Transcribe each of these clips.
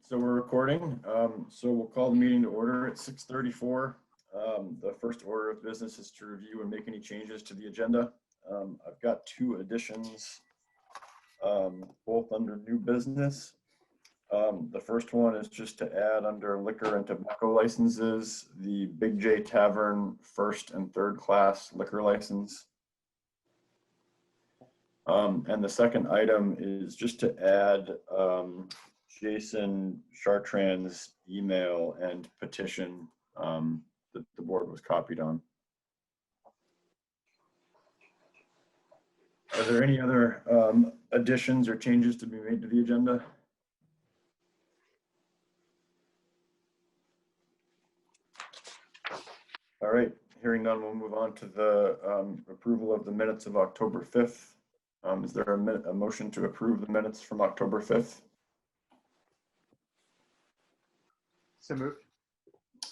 So we're recording. So we'll call the meeting to order at 6:34. The first order of business is to review and make any changes to the agenda. I've got two additions, both under new business. The first one is just to add under liquor and tobacco licenses, the Big J Tavern first and third class liquor license. And the second item is just to add Jason Chartrand's email and petition that the board was copied on. Are there any other additions or changes to be made to the agenda? All right, hearing none, we'll move on to the approval of the minutes of October 5th. Is there a motion to approve the minutes from October 5th? So moved.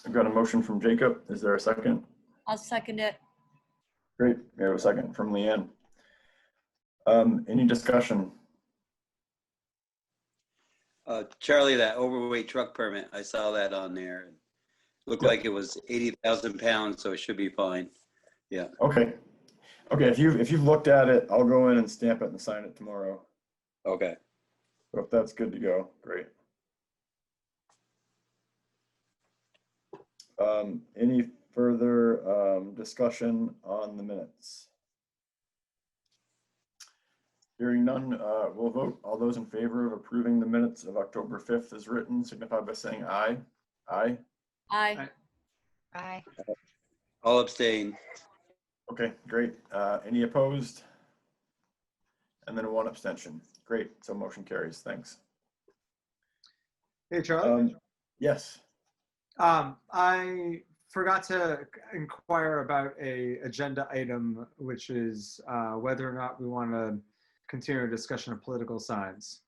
I've got a motion from Jacob. Is there a second? I'll second it. Great. We have a second from Leanne. Any discussion? Charlie, that overweight truck permit, I saw that on there. Looked like it was 80,000 pounds, so it should be fine. Yeah. Okay. Okay. If you've looked at it, I'll go in and stamp it and sign it tomorrow. Okay. So if that's good to go, great. Any further discussion on the minutes? Hearing none, we'll vote. All those in favor of approving the minutes of October 5th as written, signify by saying aye. Aye. Aye. Aye. I'll abstain. Okay, great. Any opposed? And then one abstention. Great. So motion carries. Thanks. Hey, Charlie. Yes. I forgot to inquire about a agenda item, which is whether or not we want to continue a discussion of political signs.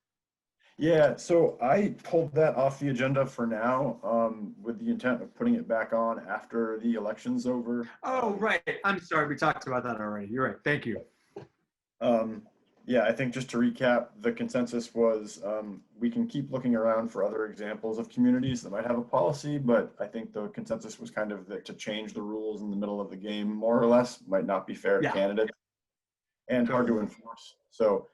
Yeah, so I pulled that off the agenda for now, with the intent of putting it back on after the election's over. Oh, right. I'm sorry. We talked about that already. You're right. Thank you. Yeah, I think just to recap, the consensus was we can keep looking around for other examples of communities that might have a policy, but I think the consensus was kind of that to change the rules in the middle of the game, more or less, might not be fair to candidates and hard to enforce. So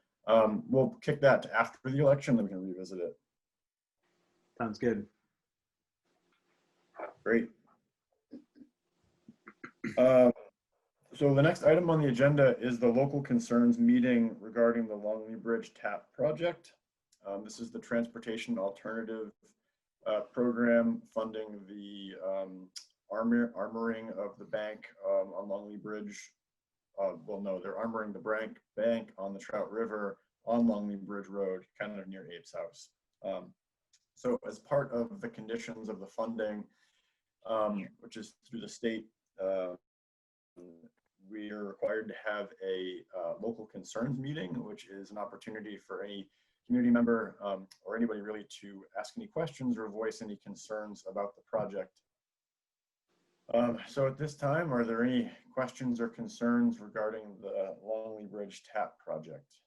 we'll kick that to after the election, then we can revisit it. Sounds good. Great. So the next item on the agenda is the local concerns meeting regarding the Longley Bridge TAP project. This is the transportation alternative program funding the armoring of the bank on Longley Bridge. Well, no, they're armoring the bank on the Trout River on Longley Bridge Road, kind of near Abe's house. So as part of the conditions of the funding, which is through the state, we are required to have a local concerns meeting, which is an opportunity for any community member or anybody really to ask any questions or voice any concerns about the project. So at this time, are there any questions or concerns regarding the Longley Bridge TAP project?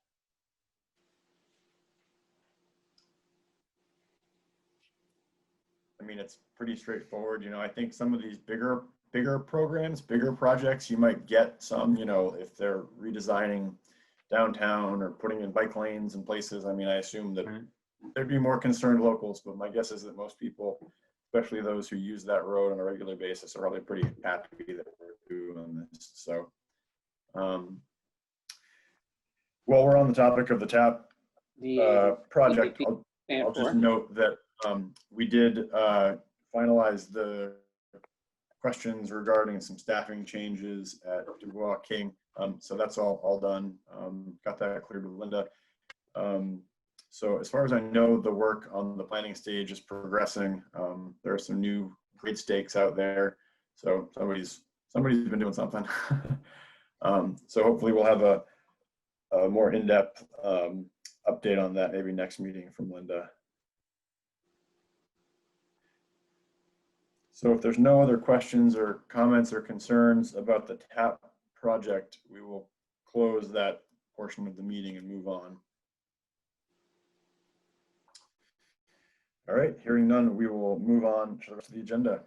I mean, it's pretty straightforward. You know, I think some of these bigger programs, bigger projects, you might get some, you know, if they're redesigning downtown or putting in bike lanes and places. I mean, I assume that there'd be more concerned locals, but my guess is that most people, especially those who use that road on a regular basis, are probably pretty happy that we're doing this. So, while we're on the topic of the TAP project, I'll just note that we did finalize the questions regarding some staffing changes at Dubois King. So that's all done. Got that cleared with Linda. So as far as I know, the work on the planning stage is progressing. There are some new grade stakes out there. So somebody's been doing something. So hopefully we'll have a more in-depth update on that maybe next meeting from Linda. So if there's no other questions or comments or concerns about the TAP project, we will close that portion of the meeting and move on. All right, hearing none, we will move on to the rest of the agenda.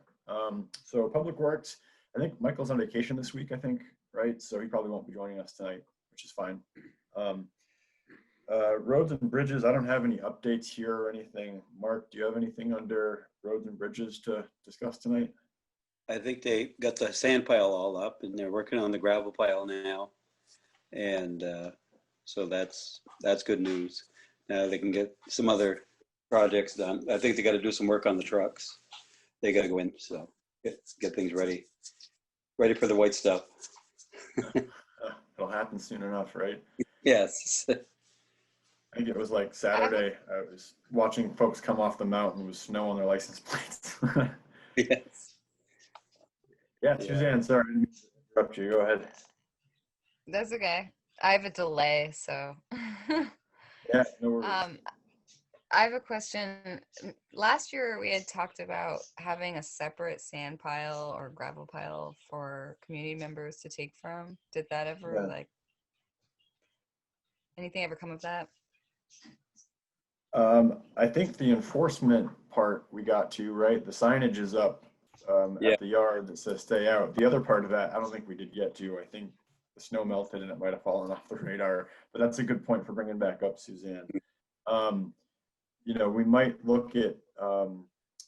So Public Works, I think Michael's on vacation this week, I think, right? So he probably won't be joining us tonight, which is fine. Roads and bridges, I don't have any updates here or anything. Mark, do you have anything under roads and bridges to discuss tonight? I think they got the sand pile all up and they're working on the gravel pile now. And so that's good news. Now they can get some other projects done. I think they got to do some work on the trucks. They got to go in, so get things ready for the white stuff. It'll happen soon enough, right? Yes. I think it was like Saturday. I was watching folks come off the mountain with snow on their license plates. Yes. Yeah, Suzanne, sorry, I didn't mean to interrupt you. Go ahead. That's okay. I have a delay, so. Yeah, no worries. I have a question. Last year we had talked about having a separate sand pile or gravel pile for community members to take from. Did that ever anything ever come of that? I think the enforcement part we got to, right? The signage is up at the yard that says stay out. The other part of that, I don't think we did get to. I think the snow melted and it might have fallen off the radar, but that's a good point for bringing back up, Suzanne. You know, we might look at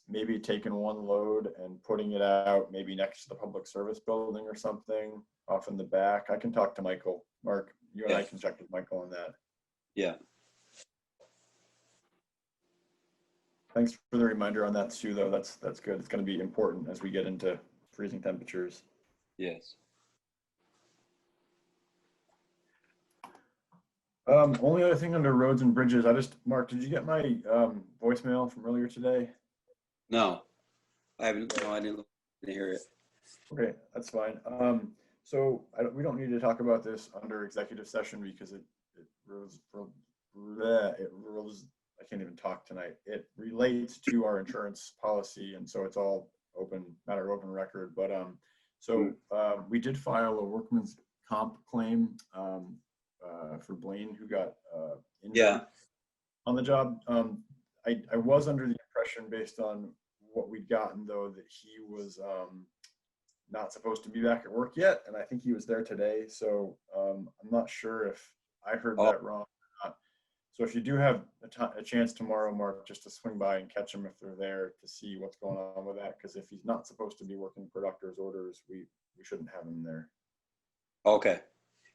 maybe taking one load and putting it out maybe next to the public service building or something off in the back. I can talk to Michael. Mark, you and I can check with Michael on that. Yeah. Thanks for the reminder on that, Sue, though. That's good. It's going to be important as we get into freezing temperatures. Yes. Only other thing under roads and bridges, Mark, did you get my voicemail from earlier today? No, I didn't hear it. Okay, that's fine. So we don't need to talk about this under executive session because it I can't even talk tonight. It relates to our insurance policy, and so it's all matter of open record. But we did file a workman's comp claim for Blaine, who got injured on the job. I was under the impression, based on what we'd gotten, though, that he was not supposed to be back at work yet, and I think he was there today. So I'm not sure if I heard that wrong or not. So if you do have a chance tomorrow, Mark, just to swing by and catch him if they're there to see what's going on with that, because if he's not supposed to be working per doctor's orders, we shouldn't have him there. Okay.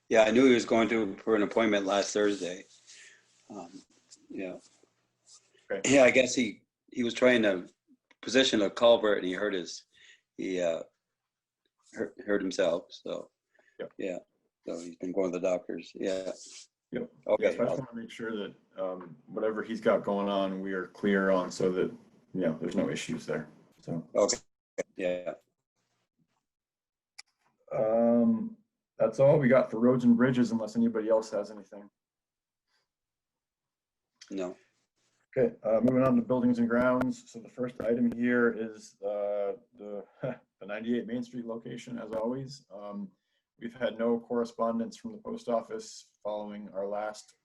Yeah, I knew he was going for an appointment last Thursday. Yeah. Okay. Yeah, I guess he was trying to position a culvert and he hurt himself. So yeah. So he's been going to the doctors. Yeah. Yep. Okay. Yes, I just want to make sure that whatever he's got going on, we are clear on, so that there's no issues there. So okay. Yeah. That's all we got for roads and bridges, unless anybody else has anything. No. Okay, moving on to buildings and grounds. So the first item here is the 98 Main Street location, as always. We've had no correspondence from the post office following our last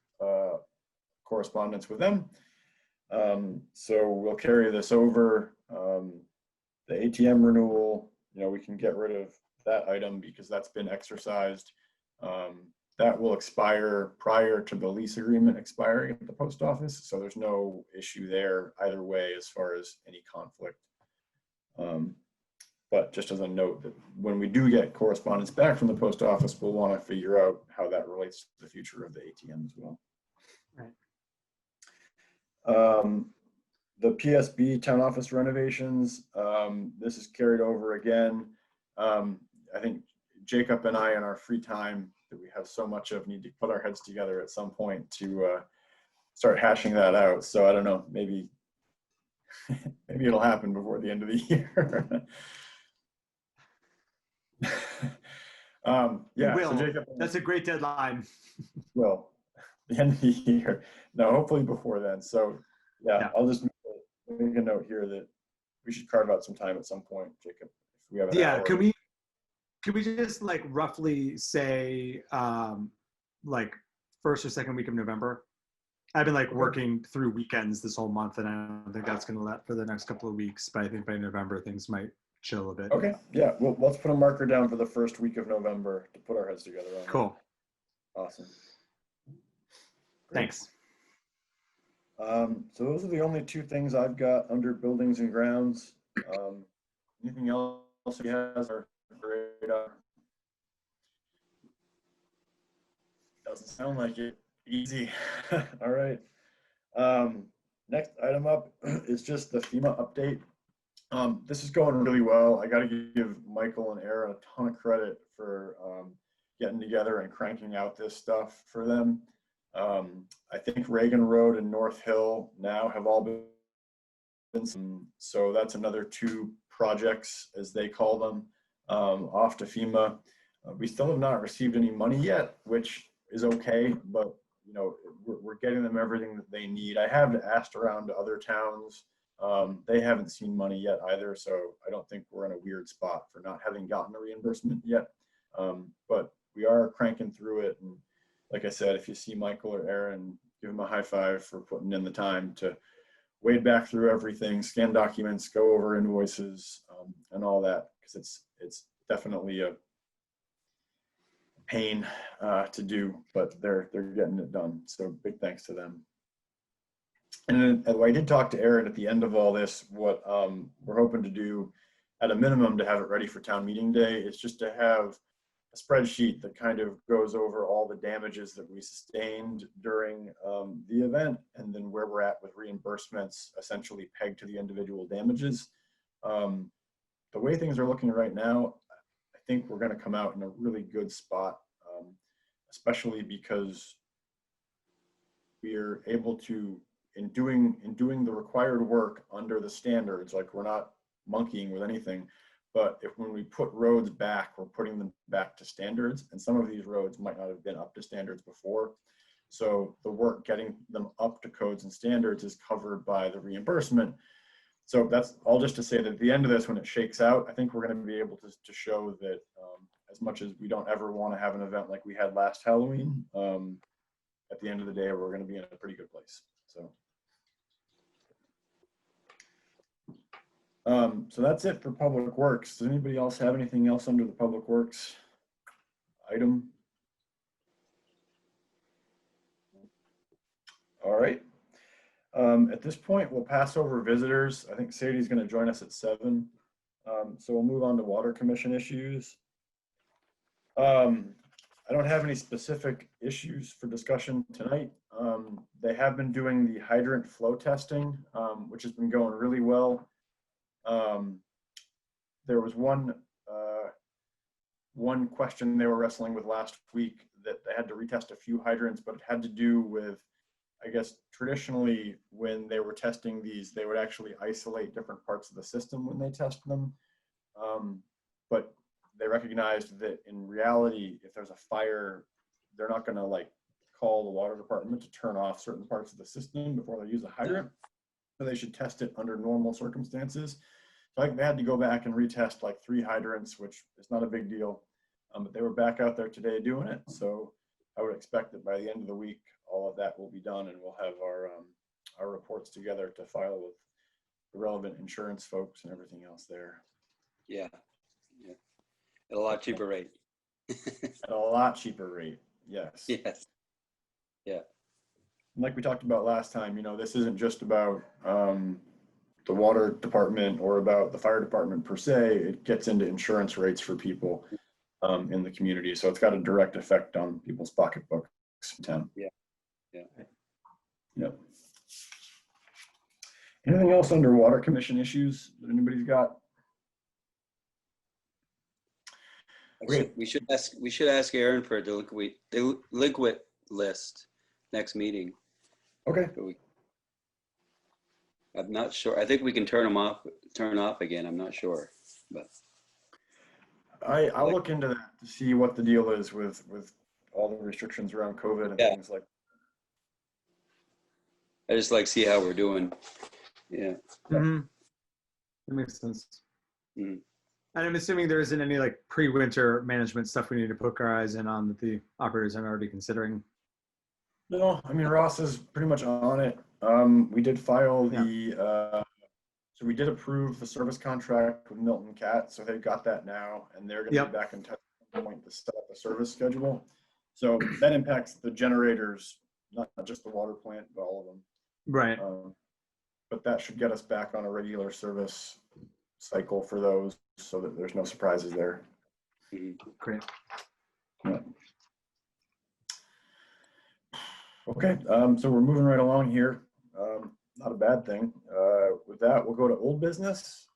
correspondence with them. So we'll carry this over. The ATM renewal, we can get rid of that item because that's been exercised. That will expire prior to the lease agreement expiring at the post office. So there's no issue there either way as far as any conflict. But just as a note, that when we do get correspondence back from the post office, we'll want to figure out how that relates to the future of the ATM as well. Right. The PSB town office renovations, this is carried over again. I think Jacob and I, in our free time that we have so much of, need to put our heads together at some point to start hashing that out. So I don't know, maybe it'll happen before the end of the year. Yeah, will. So Jacob, That's a great deadline. well, the end of the year. No, hopefully before then. So yeah. I'll just make a note here that we should carve out some time at some point, Jacob. If we have an hour. Can we just like roughly say like first or second week of November? I've been like working through weekends this whole month, and I don't think that's going to let for the next couple of weeks. But I think by November things might chill a bit. Okay, yeah, well, let's put a marker down for the first week of November to put our heads together on that. Cool. Awesome. Great. Thanks. So those are the only two things I've got under buildings and grounds. Anything else he has or radar? Doesn't sound like it. Easy. All right. Next item up is just the FEMA update. This is going really well. I got to give Michael and Aaron a ton of credit for getting together and cranking out this stuff for them. I think Reagan Road and North Hill now have all been so that's another 2 projects, as they call them, off to FEMA. We still have not received any money yet, which is okay, but you know, we're getting them everything that they need. I have asked around to other towns. They haven't seen money yet either, so I don't think we're in a weird spot for not having gotten a reimbursement yet. But we are cranking through it. And like I said, if you see Michael or Aaron, give them a high five for putting in the time to wade back through everything, scan documents, go over invoices, and all that, because it's definitely a pain to do, but they're getting it done. So big thanks to them. And then I did talk to Aaron at the end of all this. What we're hoping to do at a minimum to have it ready for town meeting day is just to have a spreadsheet that kind of goes over all the damages that we sustained during the event, and then where we're at with reimbursements essentially pegged to the individual damages. The way things are looking right now, I think we're going to come out in a really good spot, especially because we're able to, in doing the required work under the standards, like we're not monkeying with anything, but when we put roads back, we're putting them back to standards, and some of these roads might not have been up to standards before. So the work getting them up to codes and standards is covered by the reimbursement. So that's all just to say that at the end of this, when it shakes out, I think we're going to be able to show that as much as we don't ever want to have an event like we had last Halloween, at the end of the day, we're going to be in a pretty good place. So that's it for Public Works. Does anybody else have anything else under the Public Works item? All right. At this point, we'll pass over visitors. I think Sadie's going to join us at 7. So we'll move on to Water Commission issues. I don't have any specific issues for discussion tonight. They have been doing the hydrant flow testing, which has been going really well. There was one question they were wrestling with last week, that they had to retest a few hydrants, but it had to do with, I guess, traditionally when they were testing these, they would actually isolate different parts of the system when they test them. But they recognized that in reality, if there's a fire, they're not going to like call the water department to turn off certain parts of the system before they use a hydrant. So they should test it under normal circumstances. So they had to go back and retest like 3 hydrants, which is not a big deal. But they were back out there today doing it. So I would expect that by the end of the week, all of that will be done, and we'll have our reports together to file with the relevant insurance folks and everything else there. Yeah. At a lot cheaper rate. At a lot cheaper rate, yes. Yes. Yeah. Like we talked about last time, you know, this isn't just about the water department or about the fire department per se. It gets into insurance rates for people in the community. So it's got a direct effect on people's pocketbooks in town. Yeah. Yep. Anything else under Water Commission issues that anybody's got? Great. We should ask Aaron for a delinquent list next meeting. Okay. I'm not sure. I think we can turn off again. I'm not sure, but I'll look into that to see what the deal is with all the restrictions around COVID and things like that. I just like see how we're doing. Yeah. Mm-hmm. That makes sense. Mm-hmm. And I'm assuming there isn't any like pre-winter management stuff we need to poke our eyes in on that the operators aren't already considering. No, I mean, Ross is pretty much on it. We did file so we did approve the service contract with Milton Cat, so they've got that now, and they're gonna be back in touch at some point to set up a service schedule. So that impacts the generators, not just the water plant, but all of them. Right. But that should get us back on a regular service cycle for those, so that there's no surprises there. Great. Yeah. Okay, so we're moving right along here. Not a bad thing. With that, we'll go to old business.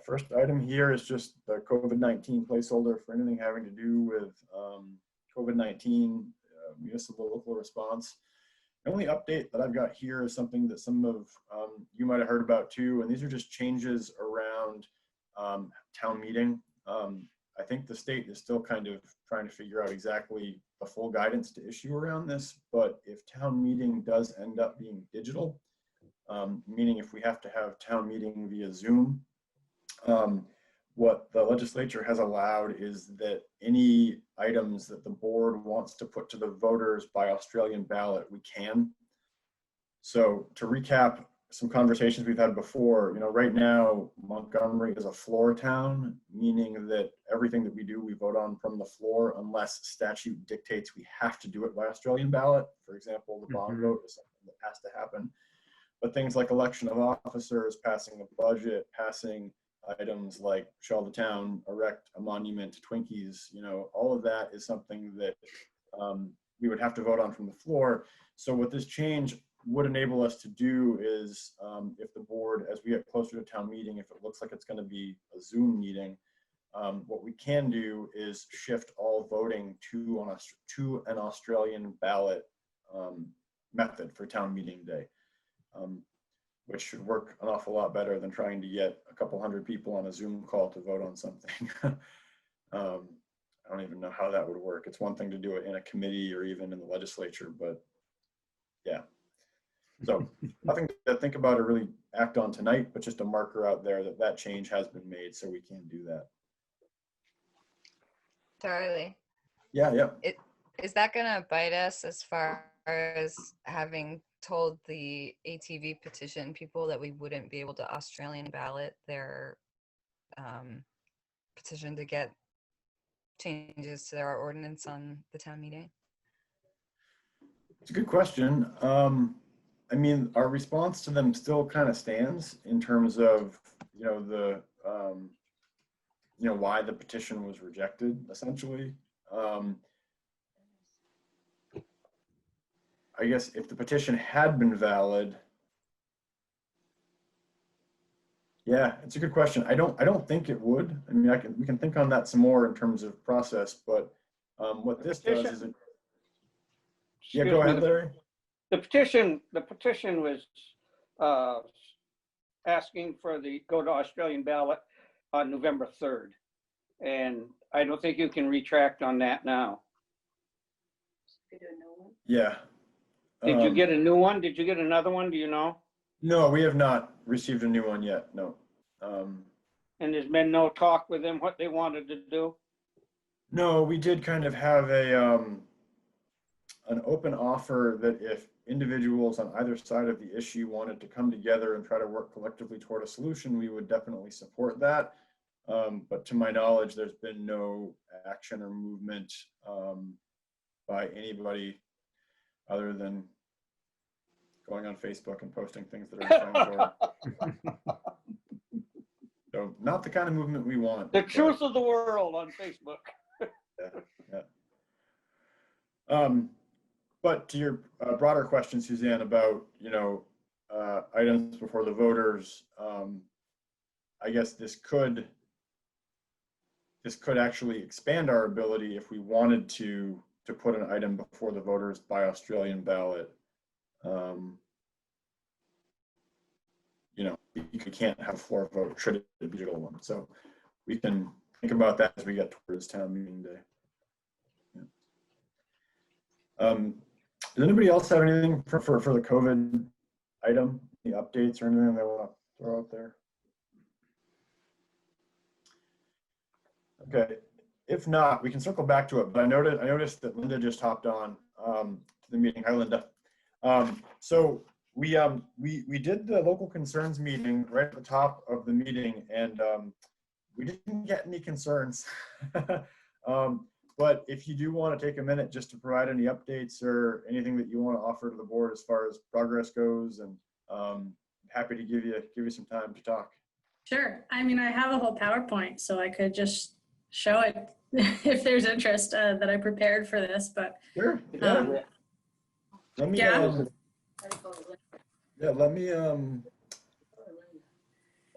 First item here is just the COVID-19 placeholder for anything having to do with COVID-19 municipal local response. The only update that I've got here is something that some of you might have heard about too, and these are just changes around town meeting. I think the state is still kind of trying to figure out exactly the full guidance to issue around this, but if town meeting does end up being digital, meaning if we have to have town meeting via Zoom, what the legislature has allowed is that any items that the board wants to put to the voters by Australian ballot, we can. So to recap some conversations we've had before, right now, Montgomery is a floor town, meaning that everything that we do, we vote on from the floor unless statute dictates we have to do it by Australian ballot. For example, the bond vote is something that has to happen. But things like election of officers, passing a budget, passing items like shall the town erect a monument to Twinkies, all of that is something that we would have to vote on from the floor. So what this change would enable us to do is if the board, as we get closer to town meeting, if it looks like it's going to be a Zoom meeting, what we can do is shift all voting to an Australian ballot method for town meeting day, which should work an awful lot better than trying to get a couple hundred people on a Zoom call to vote on something. I don't even know how that would work. It's one thing to do it in a committee or even in the legislature, but yeah. So nothing to think about or really act on tonight, but just a marker out there that change has been made, so we can do that. Charlie. Yeah. Is that gonna bite us as far as having told the ATV petition people that we wouldn't be able to Australian ballot their petition to get changes to their ordinance on the town meeting? It's a good question. I mean, our response to them still kind of stands in terms of, why the petition was rejected, essentially. I guess if the petition had been valid, yeah, it's a good question. I don't think it would. I mean, we can think on that some more in terms of process, but what this does is it. Yeah, go ahead, Larry. The petition was asking for the go to Australian ballot on November 3rd. And I don't think you can retract on that now. Yeah. Did you get a new one? Did you get another one? Do you know? No, we have not received a new one yet. No. And there's been no talk with them what they wanted to do? No, we did kind of have an open offer that if individuals on either side of the issue wanted to come together and try to work collectively toward a solution, we would definitely support that. But to my knowledge, there's been no action or movement by anybody other than going on Facebook and posting things that are inflammatory. So not the kind of movement we want. The truth of the world on Facebook. Yeah. But to your broader question, Suzanne, about items before the voters, I guess this could actually expand our ability if we wanted to put an item before the voters by Australian ballot. You can't have floor vote should it be a digital one. So we can think about that as we get towards town meeting day. Yeah. Does anybody else have anything for the COVID item, any updates or anything they want to throw out there? Okay, if not, we can circle back to it. But I noticed that Linda just hopped on. To the meeting. Hi, Linda. So we did the local concerns meeting right at the top of the meeting, and we didn't get any concerns. But if you do want to take a minute just to provide any updates or anything that you want to offer to the board as far as progress goes, and happy to give you some time to talk. Sure. I mean, I have a whole PowerPoint, so I could just show it if there's interest that I prepared for this, but Sure. Yeah. Let me, yeah. let me,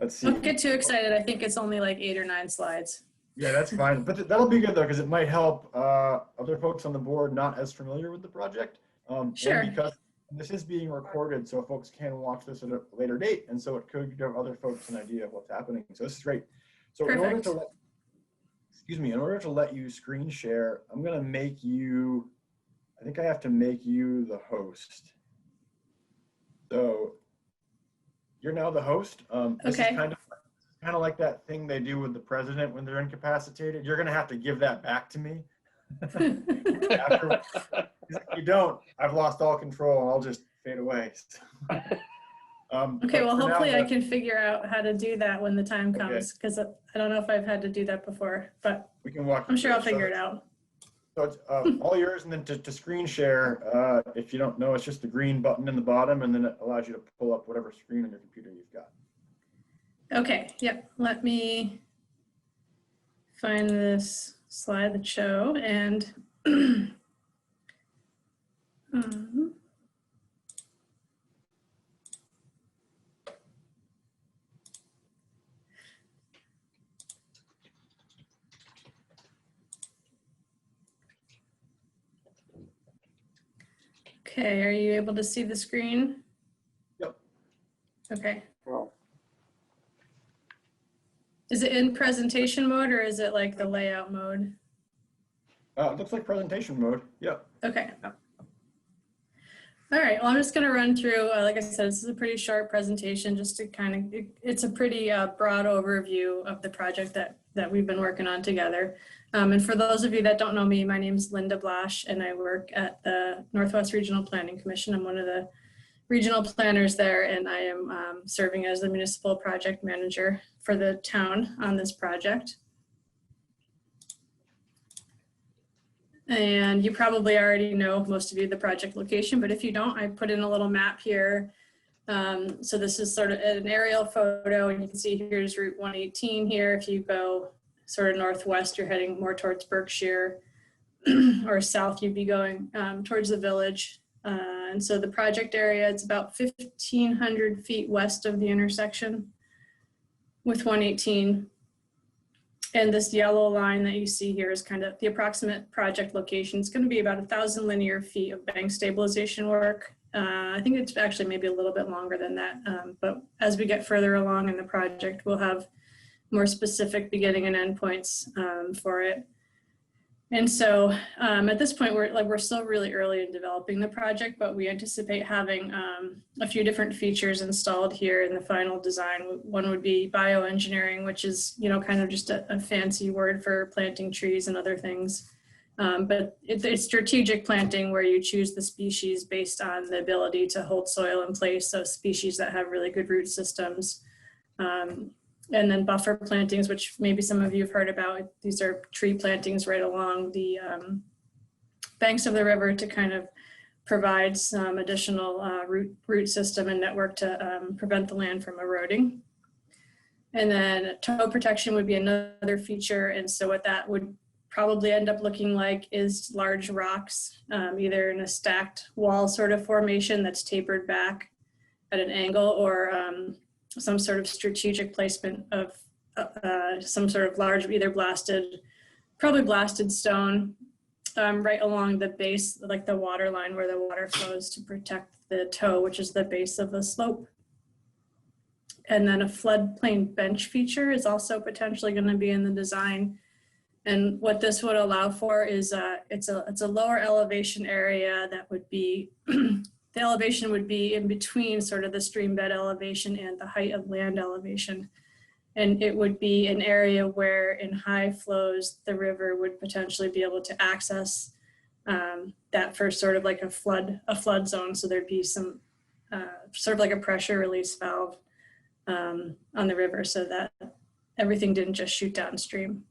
let's see. Don't get too excited. I think it's only like 8 or 9 slides. Yeah, that's fine. But that'll be good though, because it might help other folks on the board not as familiar with the project. Sure. And because this is being recorded, so folks can watch this at a later date. And so it could give other folks an idea of what's happening. So this is great. So in order to in order to let you screen share, I'm going to make you, I think I have to make you the host. So you're now the host. This is kind of like that thing they do with the president when they're incapacitated. You're going to have to give that back to me. After, if you don't, I've lost all control and I'll just fade away. Okay, well, hopefully I can figure out how to do that when the time comes, because I don't know if I've had to do that before, but we can walk. I'm sure I'll figure it out. So it's all yours, and then to screen share, if you don't know, it's just the green button in the bottom, and then it allows you to pull up whatever screen on your computer you've got. Okay, yep. Let me find this slideshow and okay, are you able to see the screen? Yep. Okay. Well, Is it in presentation mode or is it like the layout mode? It looks like presentation mode. Yep. Okay. All right, well, I'm just going to run through, like I said, this is a pretty short presentation just to kind of, it's a pretty broad overview of the project that we've been working on together. And for those of you that don't know me, my name is Linda Blasch and I work at the Northwest Regional Planning Commission. I'm one of the regional planners there, and I am serving as the municipal project manager for the town on this project. And you probably already know, most of you, the project location, but if you don't, I put in a little map here. So this is sort of an aerial photo, and you can see here's Route 118 here. If you go sort of northwest, you're heading more towards Berkshire, or south, you'd be going towards the village. And so the project area, it's about 1,500 feet west of the intersection with 118. And this yellow line that you see here is kind of the approximate project location. It's going to be about 1,000 linear feet of bank stabilization work. I think it's actually maybe a little bit longer than that. But as we get further along in the project, we'll have more specific beginning and end points for it. And so at this point, we're still really early in developing the project, but we anticipate having a few different features installed here in the final design. One would be bioengineering, which is, kind of just a fancy word for planting trees and other things. But it's strategic planting where you choose the species based on the ability to hold soil in place. So species that have really good root systems. And then buffer plantings, which maybe some of you have heard about. These are tree plantings right along the banks of the river to kind of provide some additional root system and network to prevent the land from eroding. And then tow protection would be another feature. And so what that would probably end up looking like is large rocks, either in a stacked wall sort of formation that's tapered back at an angle, or some sort of strategic placement of some sort of large, either probably blasted stone right along the base, like the water line where the water flows, to protect the tow, which is the base of the slope. And then a floodplain bench feature is also potentially going to be in the design. And what this would allow for is it's a lower elevation area that would be the elevation would be in between sort of the stream bed elevation and the height of land elevation. And it would be an area where in high flows, the river would potentially be able to access that for sort of like a flood zone. So there'd be some sort of like a pressure release valve on the river so that everything didn't just shoot downstream.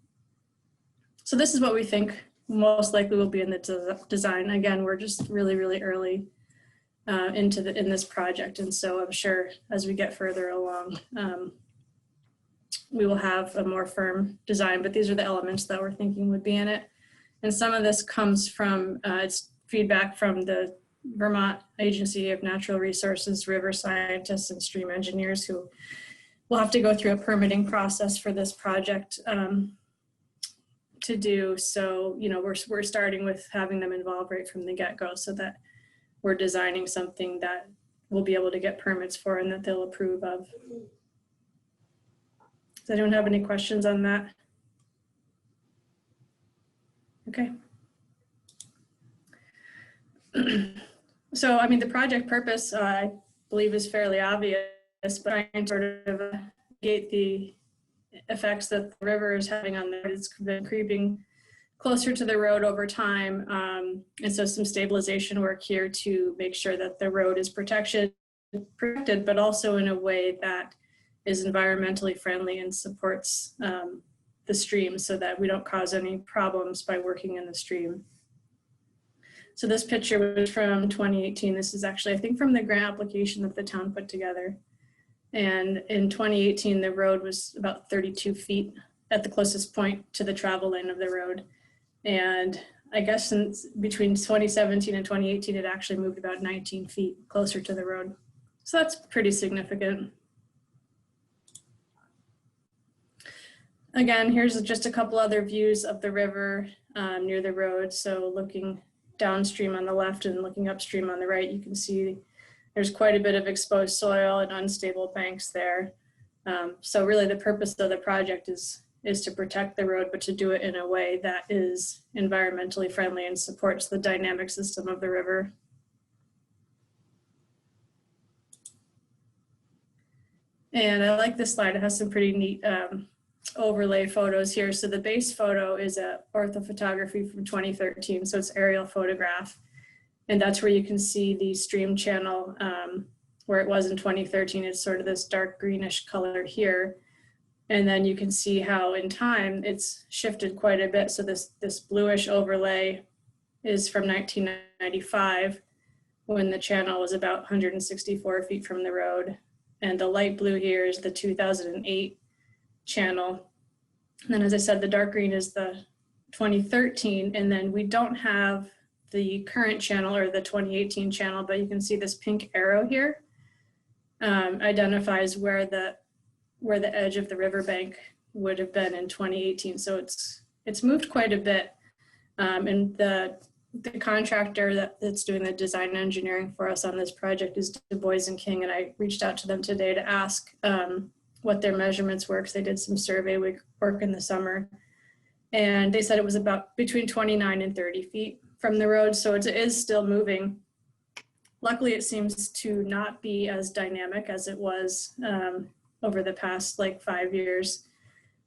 So this is what we think most likely will be in the design. Again, we're just really, really early in this project. And so I'm sure as we get further along, we will have a more firm design, but these are the elements that we're thinking would be in it. And some of this comes from, it's feedback from the Vermont Agency of Natural Resources, river scientists and stream engineers who will have to go through a permitting process for this project to do. So, you know, we're starting with having them involved right from the get-go so that we're designing something that we'll be able to get permits for and that they'll approve of. Does anyone have any questions on that? Okay. So, I mean, the project purpose, I believe, is fairly obvious, but I can sort of negate the effects that the river is having on there. It's been creeping closer to the road over time. And so some stabilization work here to make sure that the road is protected, but also in a way that is environmentally friendly and supports the stream so that we don't cause any problems by working in the stream. So this picture was from 2018. This is actually, I think, from the grant application that the town put together. And in 2018, the road was about 32 feet at the closest point to the travel lane of the road. And I guess since between 2017 and 2018, it actually moved about 19 feet closer to the road. So that's pretty significant. Again, here's just a couple other views of the river near the road. So looking downstream on the left and looking upstream on the right, you can see there's quite a bit of exposed soil and unstable banks there. So really the purpose of the project is to protect the road, but to do it in a way that is environmentally friendly and supports the dynamic system of the river. And I like this slide. It has some pretty neat overlay photos here. So the base photo is a orthophotography from 2013. So it's aerial photograph. And that's where you can see the stream channel where it was in 2013. It's sort of this dark greenish color here. And then you can see how in time it's shifted quite a bit. So this bluish overlay is from 1995 when the channel was about 164 feet from the road. And the light blue here is the 2008 channel. And then, as I said, the dark green is the 2013. And then we don't have the current channel or the 2018 channel, but you can see this pink arrow here identifies where the edge of the riverbank would have been in 2018. So it's moved quite a bit. And the contractor that's doing the design and engineering for us on this project is Du Bois and King. And I reached out to them today to ask what their measurements were, because they did some survey work in the summer. And they said it was about between 29 and 30 feet from the road. So it is still moving. Luckily, it seems to not be as dynamic as it was over the past like 5 years.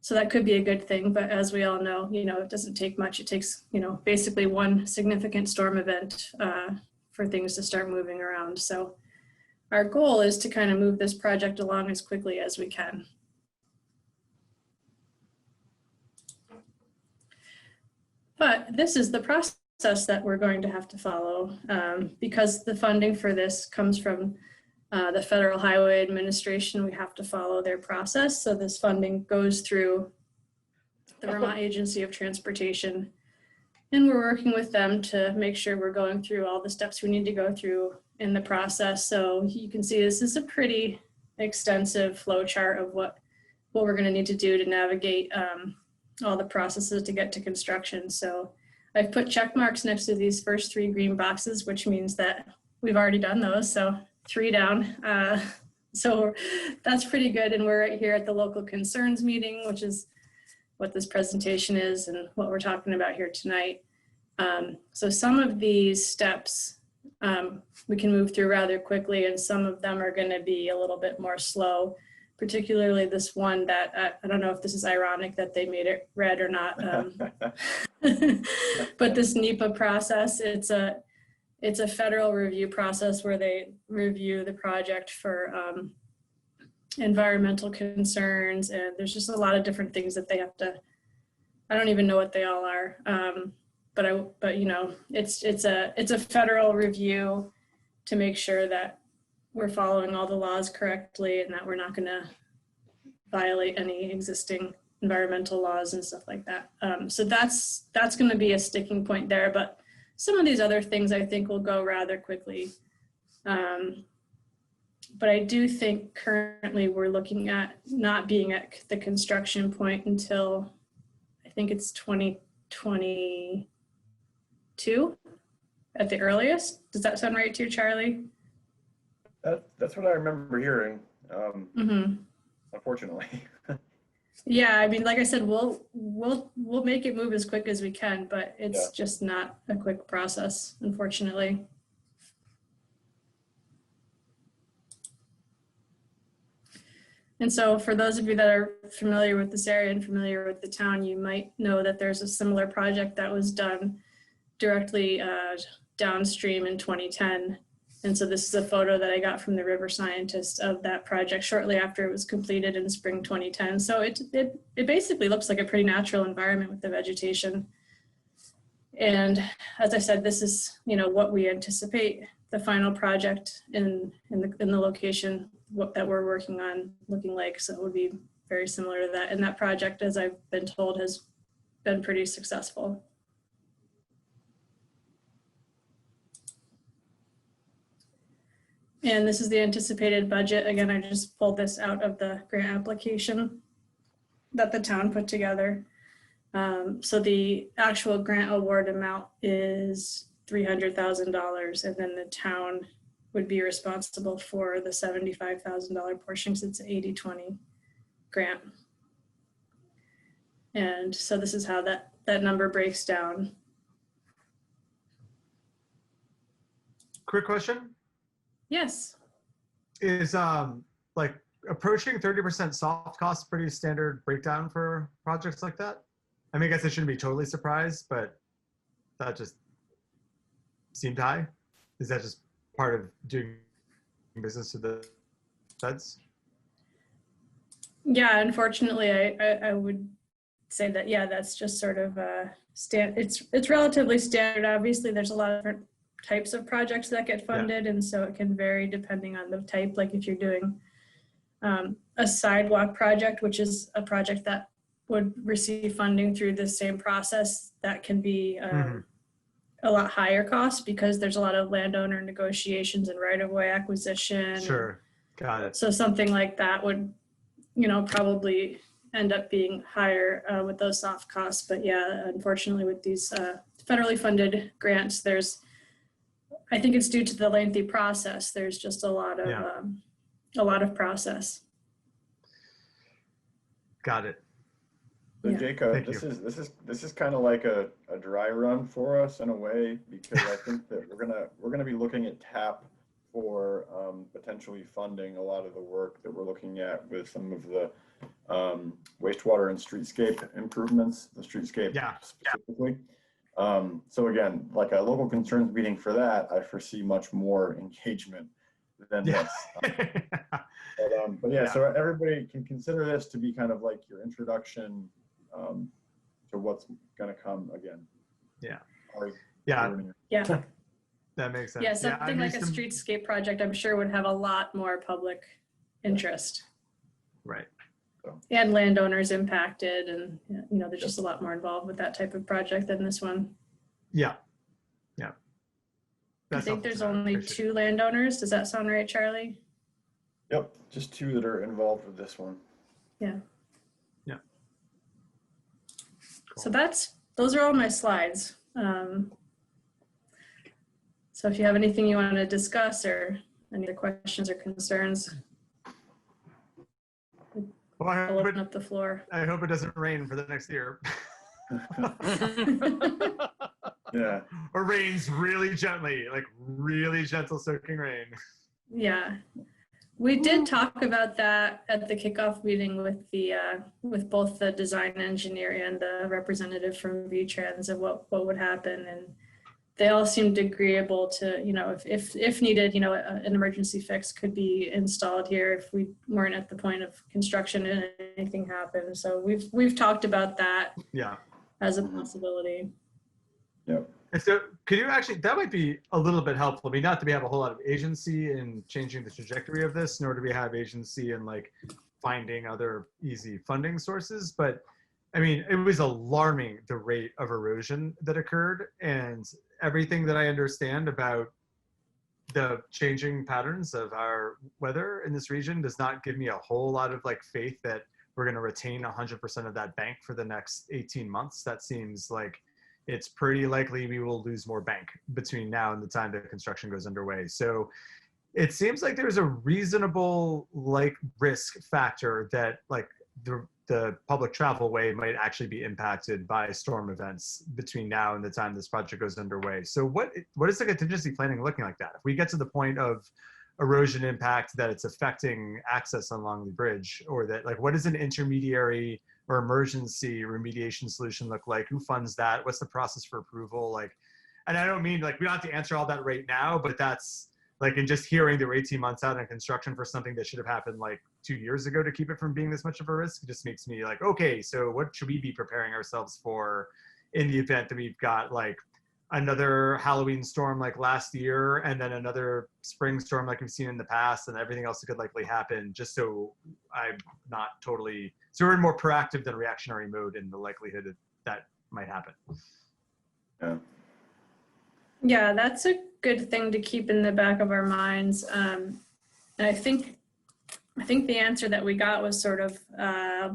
So that could be a good thing. But as we all know, it doesn't take much. It takes, basically one significant storm event for things to start moving around. So our goal is to kind of move this project along as quickly as we can. But this is the process that we're going to have to follow because the funding for this comes from the Federal Highway Administration. We have to follow their process. So this funding goes through the Vermont Agency of Transportation, and we're working with them to make sure we're going through all the steps we need to go through in the process. So you can see this is a pretty extensive flow chart of what we're going to need to do to navigate all the processes to get to construction. So I've put check marks next to these first 3 green boxes, which means that we've already done those. So 3 down. So that's pretty good. And we're right here at the local concerns meeting, which is what this presentation is and what we're talking about here tonight. So some of these steps we can move through rather quickly, and some of them are going to be a little bit more slow. particularly this one that I don't know if this is ironic that they made it red or not. But this NEPA process, it's a federal review process where they review the project for environmental concerns, and there's just a lot of different things that they have to, I don't even know what they all are. But you know, it's a federal review to make sure that we're following all the laws correctly and that we're not going to violate any existing environmental laws and stuff like that. So that's going to be a sticking point there, but some of these other things I think will go rather quickly. But I do think currently we're looking at not being at the construction point until I think it's 2022 at the earliest. Does that sound right to you, Charlie? That's what I remember hearing, unfortunately. Yeah, I mean, like I said, we'll make it move as quick as we can, but it's just not a quick process, unfortunately. And so for those of you that are familiar with this area and familiar with the town, you might know that there's a similar project that was done directly downstream in 2010. And so this is a photo that I got from the river scientist of that project shortly after it was completed in spring 2010. So it basically looks like a pretty natural environment with the vegetation. And as I said, this is, you know, what we anticipate the final project in the location that we're working on looking like. So it would be very similar to that. And that project, as I've been told, has been pretty successful. And this is the anticipated budget. Again, I just pulled this out of the grant application that the town put together. So the actual grant award amount is $300,000, and then the town would be responsible for the $75,000 portion, since it's an 80-20 grant. And so this is how that number breaks down. Quick question. Yes. Is like approaching 30% soft cost pretty standard breakdown for projects like that? I mean, I guess I shouldn't be totally surprised, but that just seemed high. Is that just part of doing business with the feds? Yeah, unfortunately, I would say that, yeah, that's just sort of it's relatively standard. Obviously, there's a lot of different types of projects that get funded, and so it can vary depending on the type. Like if you're doing a sidewalk project, which is a project that would receive funding through the same process, that can be a lot higher cost because there's a lot of landowner negotiations and right-of-way acquisition. Sure, got it. So something like that would, you know, probably end up being higher with those soft costs. But yeah, unfortunately with these federally funded grants, I think it's due to the lengthy process. There's just a lot of process. Got it. So Yeah. Jacob, this is kind of like a dry run for us in a way, because I think that we're gonna be looking at TAP for potentially funding a lot of the work that we're looking at with some of the wastewater and streetscape improvements, the streetscape specifically. So again, like a local concerns meeting for that, I foresee much more engagement than this. But yeah, so everybody can consider this to be kind of like your introduction to what's going to come again. Yeah. Yeah. That makes sense. Yeah, something like a streetscape project, I'm sure would have a lot more public interest. Right. And landowners impacted, and you know, there's just a lot more involved with that type of project than this one. Yeah. I think there's only 2 landowners. Does that sound right, Charlie? Yep, just 2 that are involved with this one. Yeah. Cool. So those are all my slides. So if you have anything you want to discuss or any other questions or concerns, Well, I'll open up the floor. I hope it doesn't rain for the next year. Yeah. Or rains really gently, like really gentle soaking rain. Yeah. We did talk about that at the kickoff meeting with both the design engineer and the representative from V-Trans of what would happen, and they all seemed agreeable to, if needed, an emergency fix could be installed here if we weren't at the point of construction and anything happened. So we've talked about that. Yeah. As a possibility. Yep. And so could you actually, that might be a little bit helpful. I mean, not that we have a whole lot of agency in changing the trajectory of this, nor do we have agency in like finding other easy funding sources. But I mean, it was alarming the rate of erosion that occurred, and everything that I understand about the changing patterns of our weather in this region does not give me a whole lot of like faith that we're going to retain 100% of that bank for the next 18 months. That seems like it's pretty likely we will lose more bank between now and the time that construction goes underway. So it seems like there's a reasonable like risk factor that like the public travel way might actually be impacted by storm events between now and the time this project goes underway. So what is the contingency planning looking like that? If we get to the point of erosion impact that it's affecting access along the bridge, or that like, what does an intermediary or emergency remediation solution look like? Who funds that? What's the process for approval? Like, and I don't mean like, we don't have to answer all that right now, but that's like, in just hearing that we're 18 months out in construction for something that should have happened like 2 years ago to keep it from being this much of a risk, it just makes me like, okay, so what should we be preparing ourselves for in the event that we've got like another Halloween storm like last year, and then another spring storm like we've seen in the past, and everything else that could likely happen, just so I'm not totally, so we're in more proactive than reactionary mode in the likelihood that might happen. Yeah. Yeah, that's a good thing to keep in the back of our minds. And I think the answer that we got was sort of,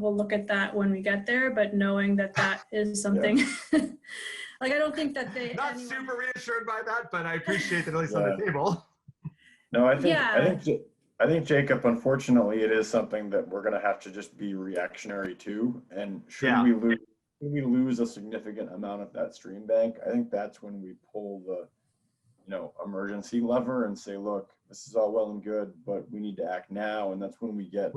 we'll look at that when we get there, but knowing that that is something, like, I don't think that they— Not super reassured by that, but I appreciate that at least on the table. No, I think Jacob, unfortunately, it is something that we're going to have to just be reactionary to. And should we lose a significant amount of that stream bank, I think that's when we pull the, emergency lever and say, look, this is all well and good, but we need to act now. And that's when we get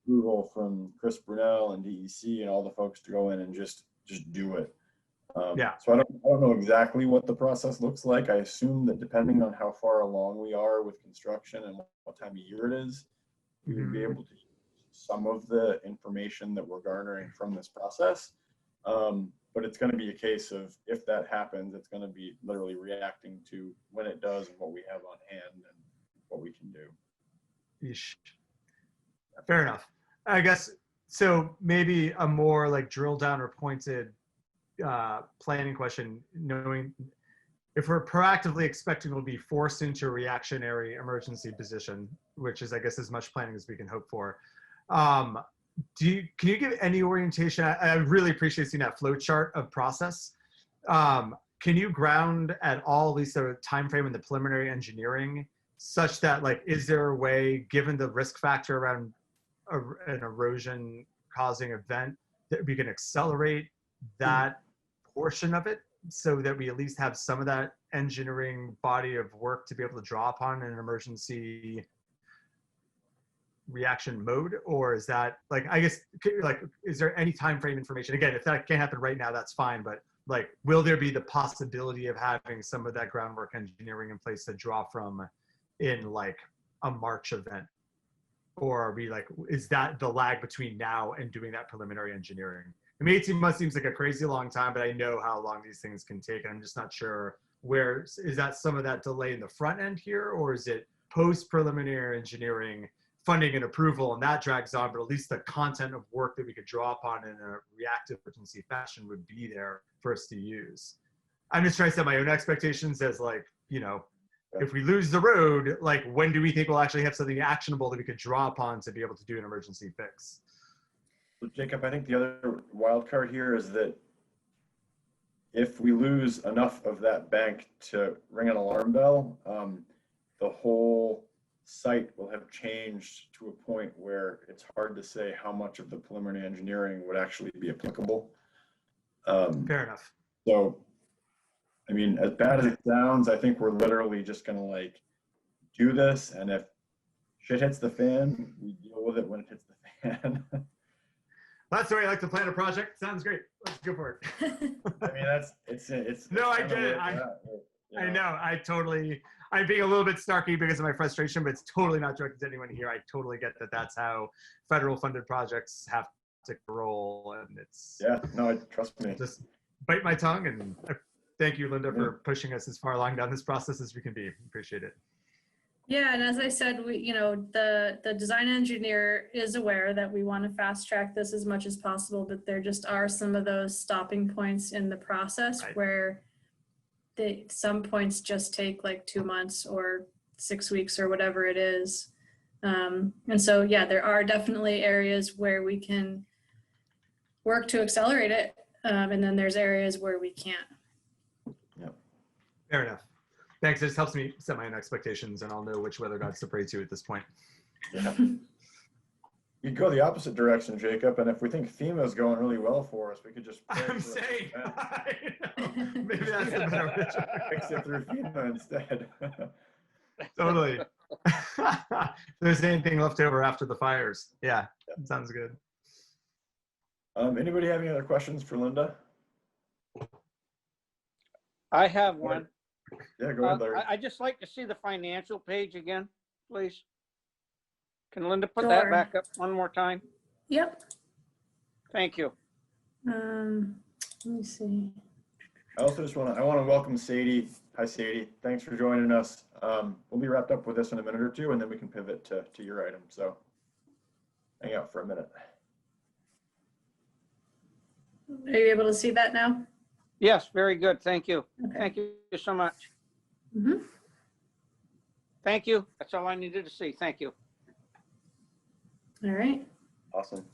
approval from Chris Brunel and DEC and all the folks to go in and just do it. So I don't know exactly what the process looks like. I assume that depending on how far along we are with construction and what time of year it is, we would be able to use some of the information that we're garnering from this process. But it's going to be a case of, if that happens, it's going to be literally reacting to when it does and what we have on hand and what we can do. Yeesh. Fair enough. I guess, so maybe a more like drill down or pointed planning question, knowing if we're proactively expecting we'll be forced into a reactionary emergency position, which is, I guess, as much planning as we can hope for. Can you give any orientation? I really appreciate seeing that flow chart of process. Can you ground at all, at least a time frame in the preliminary engineering, such that like, is there a way, given the risk factor around an erosion causing event, that we can accelerate that portion of it so that we at least have some of that engineering body of work to be able to draw upon in an emergency reaction mode? Or is that like, I guess, like, is there any time frame information? Again, if that can't happen right now, that's fine, but like, will there be the possibility of having some of that groundwork engineering in place to draw from in like a March event? Or are we like, is that the lag between now and doing that preliminary engineering? I mean, 18 months seems like a crazy long time, but I know how long these things can take, and I'm just not sure where, is that some of that delay in the front end here, or is it post preliminary engineering funding and approval, and that drags on, but at least the content of work that we could draw upon in a reactive urgency fashion would be there for us to use. I'm just trying to set my own expectations as like, if we lose the road, like, when do we think we'll actually have something actionable that we could draw upon to be able to do an emergency fix? Jacob, I think the other wild card here is that if we lose enough of that bank to ring an alarm bell, the whole site will have changed to a point where it's hard to say how much of the preliminary engineering would actually be applicable. Fair enough. So, I mean, as bad as it sounds, I think we're literally just going to like do this. And if shit hits the fan, we deal with it when it hits the fan. That's the way I like to plan a project. Sounds great. Let's go for it. I mean, it's No, I kinda get it. where we're at, you I know. I'm being a little bit snarky because of my frustration, but it's totally not directed to anyone here. I totally get that that's how federal funded projects have to roll. And it's Yeah, no, trust me. just bite my tongue. And thank you, Linda, for pushing us as far along down this process as we can be. Appreciate it. Yeah, and as I said, the design engineer is aware that we want to fast track this as much as possible, but there just are some of those stopping points in the process Right. where some points just take like 2 months or 6 weeks or whatever it is. And so, yeah, there are definitely areas where we can work to accelerate it. And then there's areas where we can't. Fair enough. Thanks. It just helps me set my own expectations, and I'll know which weather gods to pray to at this point. Yeah. You go the opposite direction, Jacob, and if we think FEMA is going really well for us, we could just I'm saying, I know. Maybe that's the better way. fix it through FEMA instead. Totally. If there's anything left over after the fires, yeah, sounds good. Anybody have any other questions for Linda? I have one. Yeah, go ahead, Larry. I'd just like to see the financial page again, please. Can Linda put that Sure. back up one more time? Yep. Thank you. Let me see. I also just want to welcome Sadie. Hi, Sadie. Thanks for joining us. We'll be wrapped up with this in a minute or two, and then we can pivot to your item. So hang out for a minute. Are you able to see that now? Yes, very good. Thank you. Okay. Thank you so much. Mhm. Thank you. That's all I needed to see. Thank you. All right. Awesome.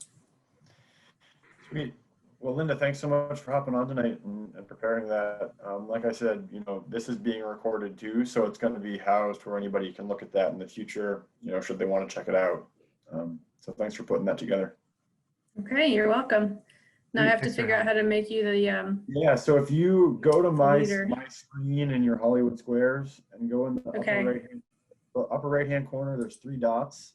Sweet. Well, Linda, thanks so much for hopping on tonight and preparing that. Like I said, this is being recorded too, so it's going to be housed where anybody can look at that in the future, should they want to check it out. So thanks for putting that together. Okay, you're welcome. Now I have to Thanks for figure out how to make you the, Yeah, so if you go to my leader. screen in your Hollywood Squares and go in the Okay. upper right hand corner, there's 3 dots.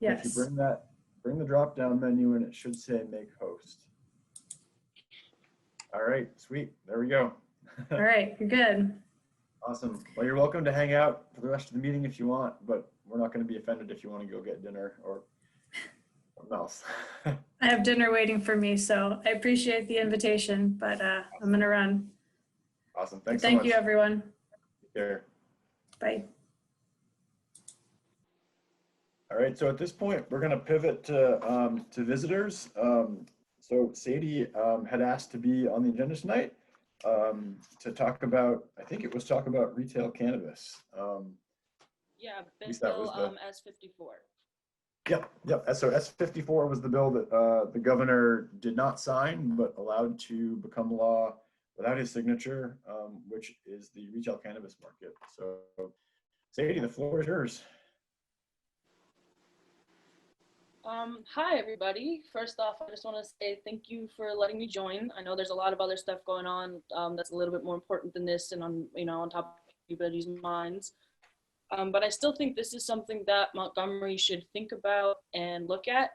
If you yes. bring the drop down menu and it should say make host. All right, sweet. There we go. All right, you're good. Awesome. Well, you're welcome to hang out for the rest of the meeting if you want, but we're not going to be offended if you want to go get dinner or something else. I have dinner waiting for me, so I appreciate the invitation, but I'm gonna run. Awesome. Thanks so Thank much. you, everyone. Take care. Bye. All right, so at this point, we're going to pivot to visitors. So Sadie had asked to be on the agenda tonight to talk about, I think it was talk about retail cannabis. Yeah, least that was bill the- S54. Yep. So S54 was the bill that the governor did not sign, but allowed to become law without his signature, which is the retail cannabis market. So Sadie, the floor is yours. Hi, everybody. First off, I just want to say thank you for letting me join. I know there's a lot of other stuff going on that's a little bit more important than this and on top of everybody's minds. But I still think this is something that Montgomery should think about and look at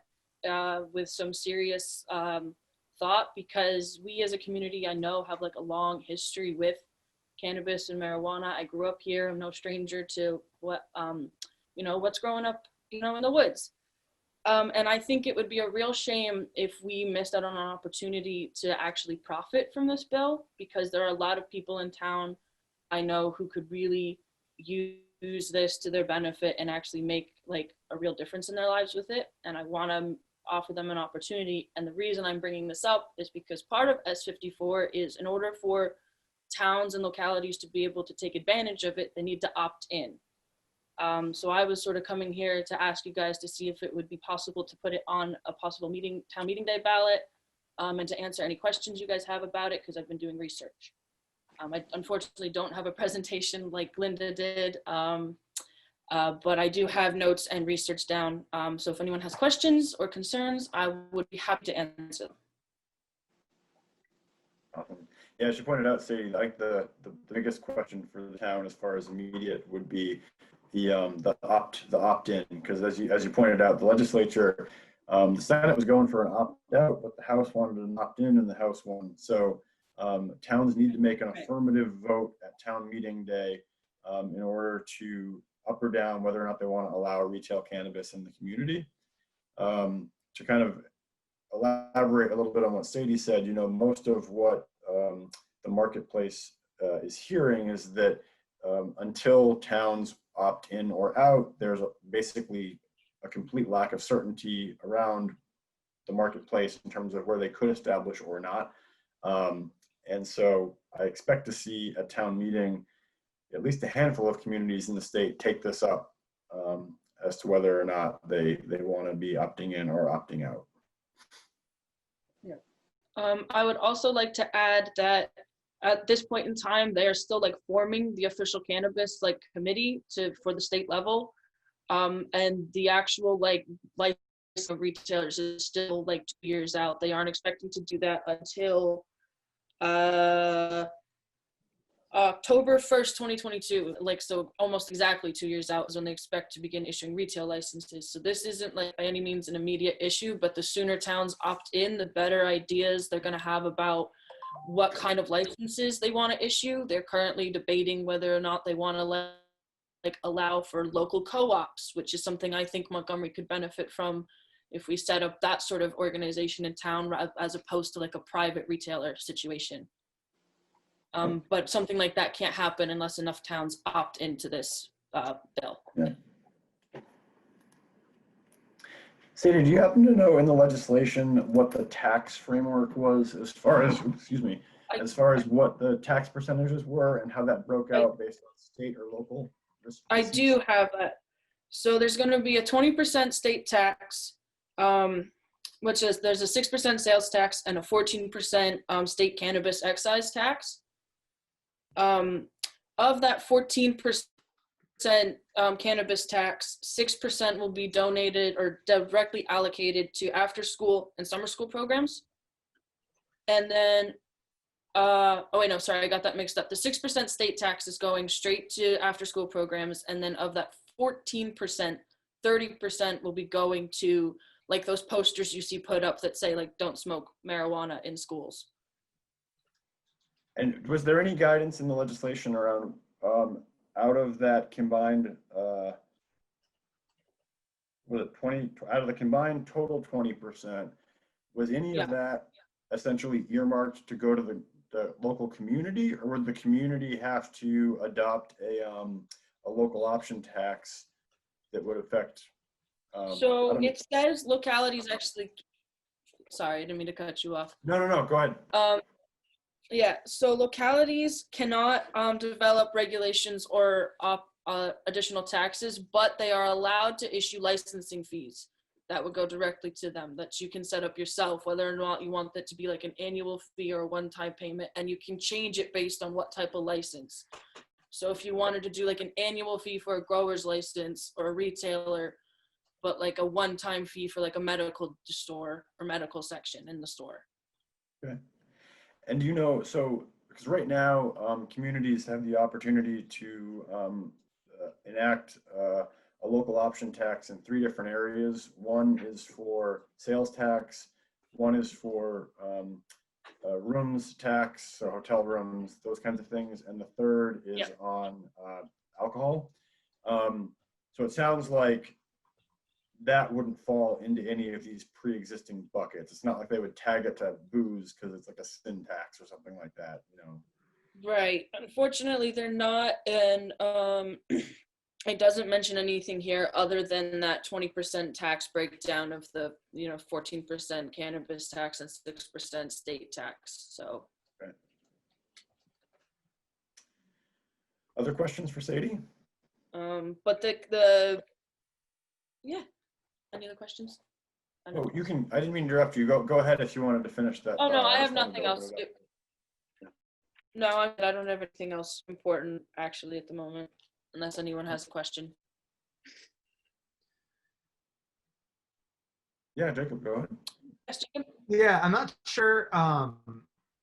with some serious thought, because we as a community, I know, have like a long history with cannabis and marijuana. I grew up here. I'm no stranger to what, what's growing up, in the woods. And I think it would be a real shame if we missed out on an opportunity to actually profit from this bill, because there are a lot of people in town I know who could really use this to their benefit and actually make like a real difference in their lives with it. And I want to offer them an opportunity. And the reason I'm bringing this up is because part of S54 is, in order for towns and localities to be able to take advantage of it, they need to opt in. So I was sort of coming here to ask you guys to see if it would be possible to put it on a possible town meeting day ballot, and to answer any questions you guys have about it, because I've been doing research. I unfortunately don't have a presentation like Linda did, but I do have notes and research down. So if anyone has questions or concerns, I would be happy to answer them. Awesome. Yeah, as you pointed out, Sadie, like the biggest question for the town as far as immediate would be the opt-in, because as you pointed out, the legislature, the Senate was going for an opt-out, but the House wanted an opt-in, and the House won. So towns need to make an affirmative vote at town meeting day in order to up or down whether or not they want to allow retail cannabis in the community. To kind of elaborate a little bit on what Sadie said, most of what the marketplace is hearing is that until towns opt in or out, there's basically a complete lack of certainty around the marketplace in terms of where they could establish or not. And so I expect to see at town meeting at least a handful of communities in the state take this up as to whether or not they want to be opting in or opting out. Yeah. I would also like to add that at this point in time, they are still like forming the official cannabis like committee for the state level. And the actual like license of retailers is still like 2 years out. They aren't expecting to do that until October 1st, 2022. Like, so almost exactly 2 years out is when they expect to begin issuing retail licenses. So this isn't like by any means an immediate issue, but the sooner towns opt in, the better ideas they're going to have about what kind of licenses they want to issue. They're currently debating whether or not they want to allow for local co-ops, which is something I think Montgomery could benefit from if we set up that sort of organization in town as opposed to like a private retailer situation. But something like that can't happen unless enough towns opt into this bill. Yeah. Sadie, do you happen to know in the legislation what the tax framework was as far as, as far as what the tax percentages were and how that broke out based on state or local? I do have that. So there's going to be a 20% state tax, which is there's a 6% sales tax and a 14% state cannabis excise tax. Of that 14% cannabis tax, 6% will be donated or directly allocated to after school and summer school programs. And then, oh wait, no, sorry, I got that mixed up. The 6% state tax is going straight to after school programs. And then of that 14%, 30% will be going to like those posters you see put up that say like, don't smoke marijuana in schools. And was there any guidance in the legislation around out of that combined, was it 20, out of the combined total 20%, was any of that essentially earmarked to go to the local community, or would the community have to adopt a local option tax that would affect? So it says localities actually, sorry, I didn't mean to cut you off. No, go ahead. Yeah, so localities cannot develop regulations or additional taxes, but they are allowed to issue licensing fees that would go directly to them that you can set up yourself, whether or not you want that to be like an annual fee or a one-time payment, and you can change it based on what type of license. So if you wanted to do like an annual fee for a grower's license or a retailer, but like a one-time fee for like a medical store or medical section in the store. Okay. And so because right now communities have the opportunity to enact a local option tax in 3 different areas. One is for sales tax, one is for rooms tax, so hotel rooms, those kinds of things, and the third is on alcohol. So it sounds like that wouldn't fall into any of these pre-existing buckets. It's not like they would tag it to booze because it's like a sin tax or something like that, Right. Unfortunately, they're not, and it doesn't mention anything here other than that 20% tax breakdown of the 14% cannabis tax and 6% state tax. So. Okay. Other questions for Sadie? But yeah. Any other questions? Oh, you can. I didn't mean to interrupt you. Go ahead if you wanted to finish that. Oh no, I have nothing else. No, I don't have anything else important actually at the moment, unless anyone has a question. Yeah, Jacob, go ahead. Yes, Jacob? Yeah, I'm not sure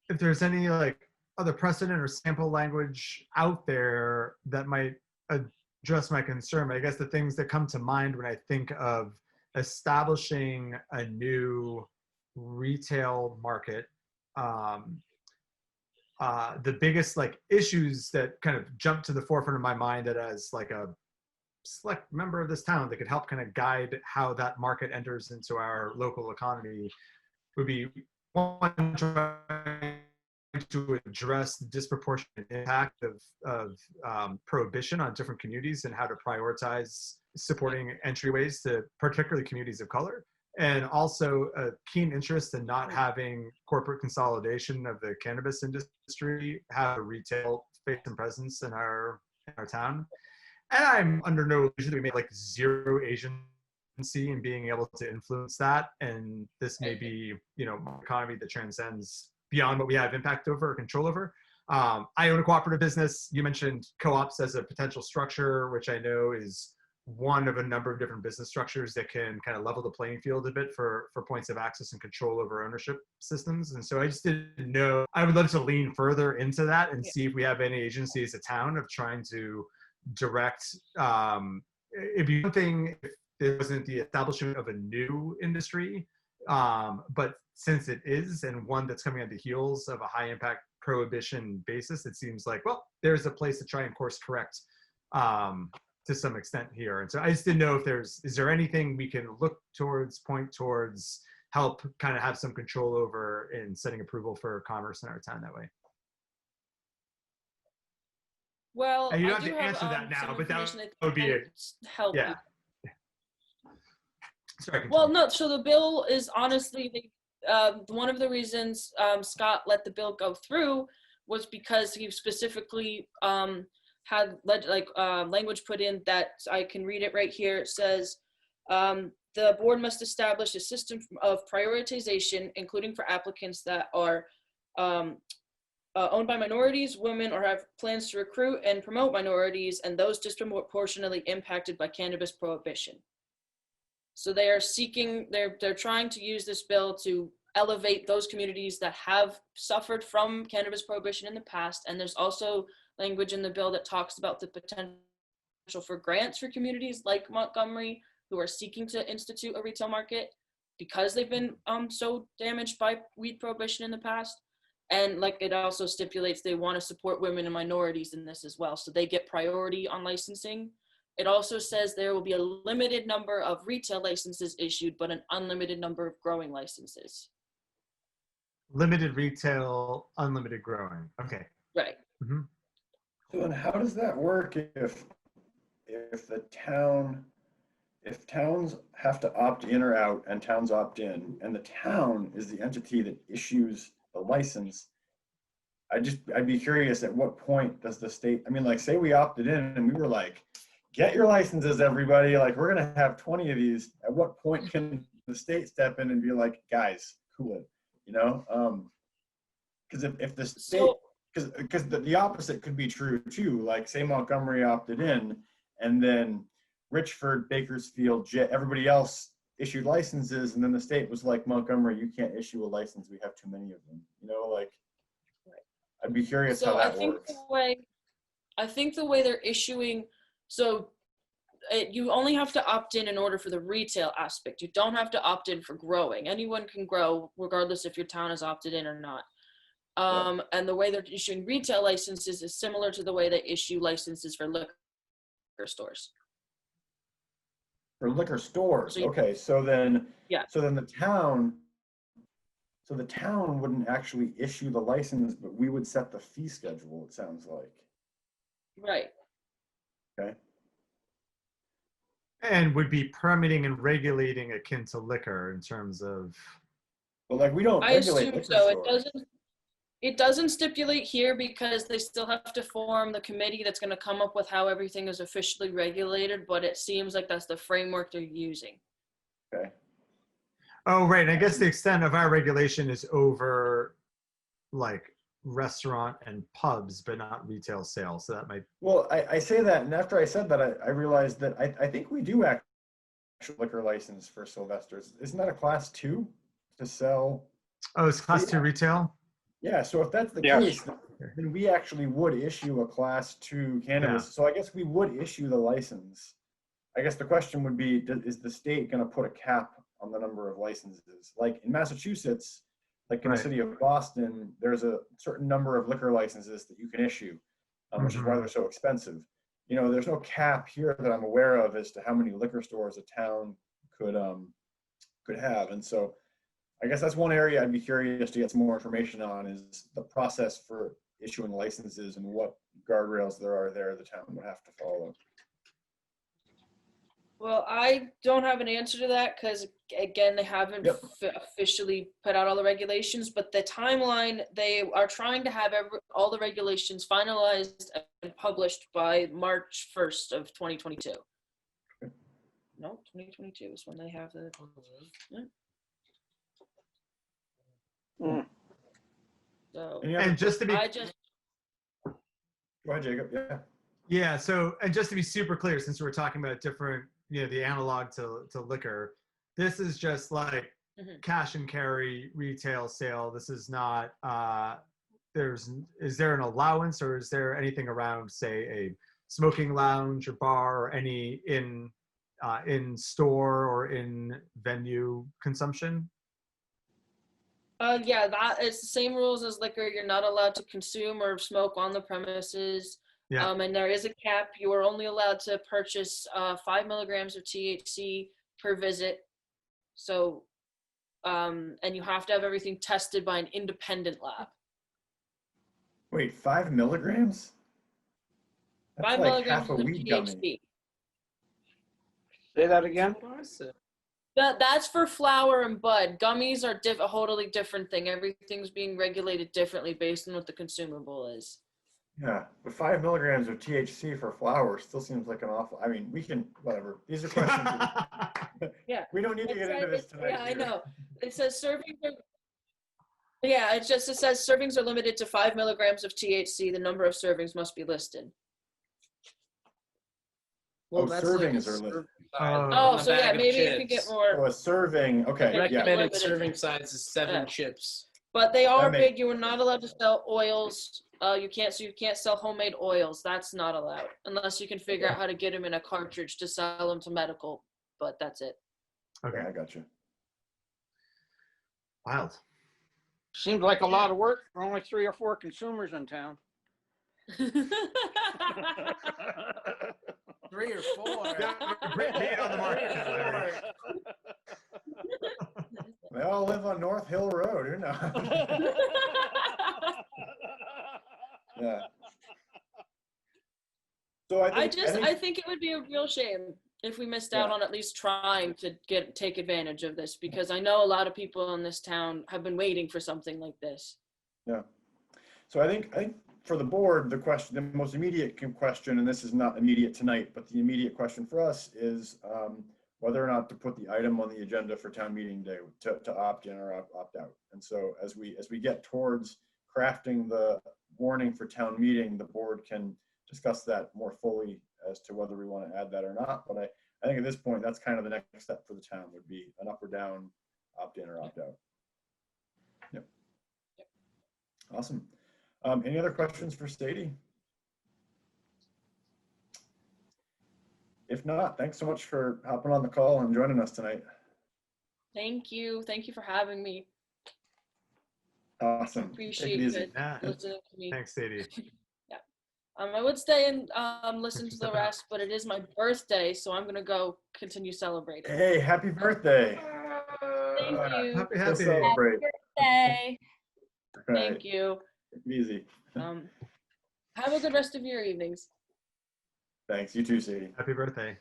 if there's any like other precedent or sample language out there that might address my concern, but I guess the things that come to mind when I think of establishing a new retail market, the biggest like issues that kind of jump to the forefront of my mind that as like a select member of this town that could help kind of guide how that market enters into our local economy would be one, trying to address the disproportionate impact of prohibition on different communities and how to prioritize supporting entryways to particularly communities of color. And also a keen interest in not having corporate consolidation of the cannabis industry have a retail face and presence in our town. And I'm under no illusion that we made like zero agency in being able to influence that. And this may be, you know, an economy that transcends beyond what we have impact over or control over. I own a cooperative business. You mentioned co-ops as a potential structure, which I know is one of a number of different business structures that can kind of level the playing field a bit for points of access and control over ownership systems. And so I just didn't know, I would love to lean further into that and see if we have any agency as a town of trying to direct, it'd be one thing if there wasn't the establishment of a new industry, but since it is, and one that's coming on the heels of a high impact prohibition basis, it seems like, well, there's a place to try and course correct to some extent here. And so I just didn't know if is there anything we can look towards, point towards, help kind of have some control over in setting approval for commerce in our town that way. Well, And you I don't have do to answer that now, some but that information would be a, help yeah. you. Sorry. Well, no, so the bill is honestly, one of the reasons Scott let the bill go through was because he specifically had language put in that I can read it right here. It says, the board must establish a system of prioritization, including for applicants that are owned by minorities, women, or have plans to recruit and promote minorities, and those disproportionately impacted by cannabis prohibition. So they are seeking, they're trying to use this bill to elevate those communities that have suffered from cannabis prohibition in the past. And there's also language in the bill that talks about the potential for grants for communities like Montgomery who are seeking to institute a retail market because they've been so damaged by weed prohibition in the past. And like it also stipulates they want to support women and minorities in this as well. So they get priority on licensing. It also says there will be a limited number of retail licenses issued, but an unlimited number of growing licenses. Limited retail, unlimited growing. Okay. Right. Mm-hmm. So then how does that work if towns have to opt in or out and towns opt in, and the town is the entity that issues the license? I'd be curious, at what point does the state, I mean, like say we opted in and we were like, get your licenses, everybody, like we're gonna have 20 of these. At what point can the state step in and be like, guys, cool it, you know? Because if the state, because the opposite could be true too. Like say Montgomery opted in and then Richford, Bakersfield, everybody else issued licenses, and then the state was like, Montgomery, you can't issue a license, we have too many of them, you know, like I'd be curious how that works. I think the way they're issuing, so you only have to opt in order for the retail aspect. You don't have to opt in for growing. Anyone can grow regardless if your town is opted in or not. And the way they're issuing retail licenses is similar to the way they issue licenses for liquor stores. For liquor stores, okay, so then, yeah. So the town wouldn't actually issue the license, but we would set the fee schedule, it sounds like. Right. Okay. And would be permitting and regulating akin to liquor in terms of. But like we don't regulate liquor stores. It doesn't stipulate here because they still have to form the committee that's going to come up with how everything is officially regulated, but it seems like that's the framework they're using. Okay. Oh, right. I guess the extent of our regulation is over like restaurant and pubs, but not retail sales. So that might. Well, I say that, and after I said that, I realized that I think we do actually liquor license for Sylvester's. Isn't that a class 2 to sell? Oh, it's class 2 retail? Yeah, so if that's the case, then we actually would issue a class 2 cannabis. Yeah. So I guess we would issue the license. I guess the question would be, is the state going to put a cap on the number of licenses? Like in Massachusetts, like in the Right. city of Boston, there's a certain number of liquor licenses that you can issue, which is why they're so expensive. You know, there's no cap here that I'm aware of as to how many liquor stores a town could have. And so I guess that's one area I'd be curious to get some more information on, is the process for issuing licenses and what guardrails there are there the town would have to follow. Well, I don't have an answer to that because, again, they haven't officially put out all the regulations, but the timeline, they are trying to have all the regulations finalized and published by March 1st of 2022. No, 2022 is when they have the... Yeah. So, And just to be Go ahead, Jacob. Yeah. Yeah. So, and just to be super clear, since we're talking about different, you know, the analog to liquor, this is just like cash and carry retail sale. This is not, is there an allowance, or is there anything around, say, a smoking lounge or bar or any in store or in venue consumption? yeah, that it's the same rules as liquor. You're not allowed to consume or smoke on the premises. Yeah. And there is a cap. You are only allowed to purchase 5 milligrams of THC per visit. So, and you have to have everything tested by an independent lab. Wait, 5 milligrams? That's 5 like milligrams half a of weed THC. gummy. Say that again? That's for flower and bud. Gummies are a totally different thing. Everything's being regulated differently based on what the consumable is. Yeah, but 5 milligrams of THC for flower still seems like an awful. I mean, we can, whatever. These are questions. Yeah. We don't need to get into this tonight. Yeah, I here. know. It says servings are. Yeah, it says servings are limited to 5 milligrams of THC. The number of servings must be listed. Well, servings are listed. Oh, so yeah, maybe you could get more. Oh, a serving. Okay. Yeah. Recommended serving size is 7 chips. But they are That big. You are not allowed to sell oils. You can't sell homemade oils. That's not allowed unless you can figure out how to get them in a cartridge to sell them to medical. But that's it. Okay, I got you. Wild. Seems like a lot of work for only 3 or 4 consumers in town. 3 or 4. Great being on the market, Larry. They all live on North Hill Road. Who knows? Yeah. So I think it would be a real shame if we missed out on at least trying to take advantage of this, because I know a lot of people in this town have been waiting for something like this. Yeah. So I think for the board, the most immediate question, and this is not immediate tonight, but the immediate question for us is whether or not to put the item on the agenda for town meeting day to opt in or opt out. And so as we get towards crafting the warning for town meeting, the board can discuss that more fully as to whether we want to add that or not. But I think at this point, that's kind of the next step for the town, would be an up or down, opt in or opt out. Yep. Awesome. Any other questions for Sadie? If not, thanks so much for hopping on the call and joining us tonight. Thank you. Thank you for having me. Awesome. Appreciate Take it easy. it. Listening to me. Thanks, Sadie. I would stay and listen to the rest, but it is my birthday, so I'm gonna go continue celebrating. Hey, happy birthday. Thank you. Happy. Celebrate. Day. Thank you. Take it easy. Have a good rest of your evenings. Thanks. You too, Sadie. Happy birthday.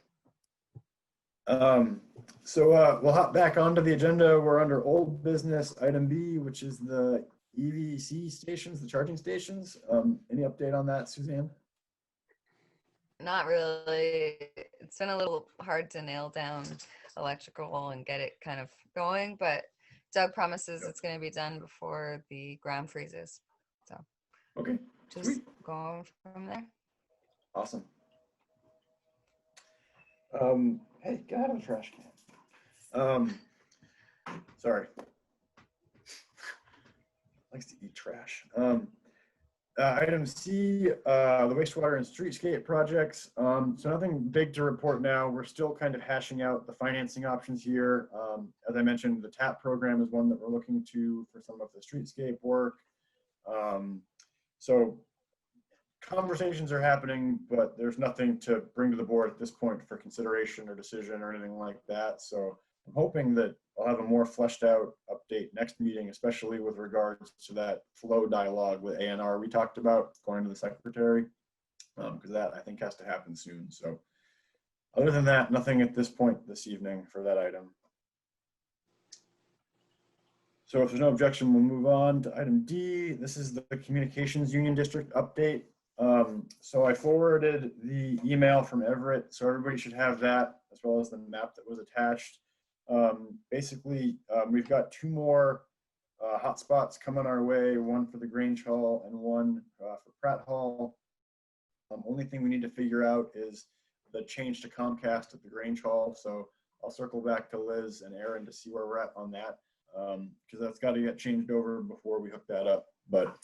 So we'll hop back onto the agenda. We're under old business item B, which is the EVC stations, the charging stations. Any update on that, Suzanne? Not really. It's been a little hard to nail down electrical and get it kind of going, but Doug promises it's going to be done before the ground freezes. So Okay. just Sweet. going from there. Awesome. Hey, get out of the trash can. Sorry. Likes to eat trash. Item C, the wastewater and streetscape projects. So nothing big to report now. We're still kind of hashing out the financing options here. As I mentioned, the TAP program is one that we're looking to for some of the streetscape work. So conversations are happening, but there's nothing to bring to the board at this point for consideration or decision or anything like that. So I'm hoping that I'll have a more fleshed out update next meeting, especially with regards to that flow dialogue with ANR we talked about going to the secretary, because that I think has to happen soon. So other than that, nothing at this point this evening for that item. So if there's no objection, we'll move on to item D. This is the Communications Union District update. So I forwarded the email from Everett, so everybody should have that, as well as the map that was attached. Basically, we've got 2 more hotspots coming our way, one for the Grange Hall and one for Pratt Hall. Only thing we need to figure out is the change to Comcast at the Grange Hall. So I'll circle back to Liz and Aaron to see where we're at on that, because that's got to get changed over before we hook that up. But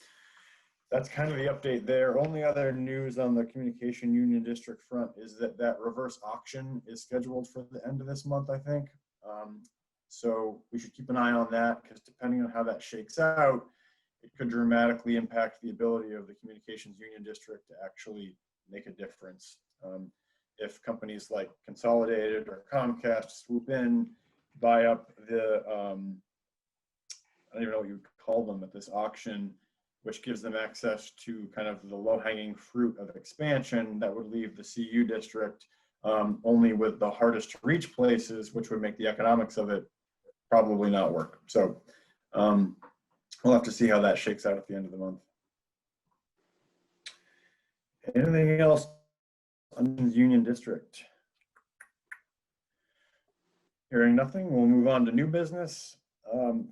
that's kind of the update there. Only other news on the Communication Union District front is that that reverse auction is scheduled for the end of this month, I think. So we should keep an eye on that, because depending on how that shakes out, it could dramatically impact the ability of the Communications Union District to actually make a difference. If companies like Consolidated or Comcast swoop in, buy up the, I don't even know what you would call them at this auction, which gives them access to kind of the low-hanging fruit of expansion, that would leave the CU district only with the hardest to reach places, which would make the economics of it probably not work. So we'll have to see how that shakes out at the end of the month. Anything else on the Union District? Hearing nothing, we'll move on to new business.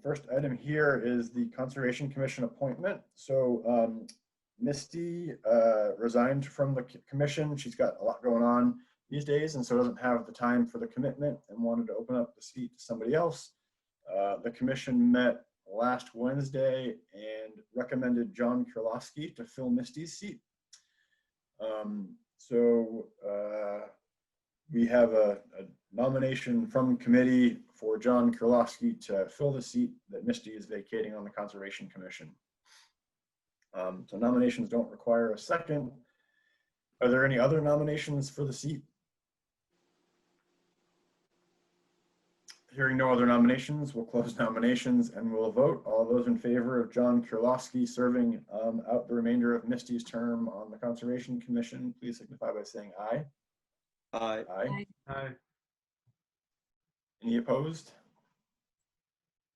First item here is the Conservation Commission appointment. So Misty resigned from the commission. She's got a lot going on these days, and so doesn't have the time for the commitment and wanted to open up the seat to somebody else. The commission met last Wednesday and recommended John Kurlowski to fill Misty's seat. We have a nomination from committee for John Kurlowski to fill the seat that Misty is vacating on the Conservation Commission. So nominations don't require a second. Are there any other nominations for the seat? Hearing no other nominations, we'll close nominations and we'll vote. All those in favor of John Kurlowski serving out the remainder of Misty's term on the Conservation Commission, please signify by saying aye. Aye. Aye. Aye. Any opposed?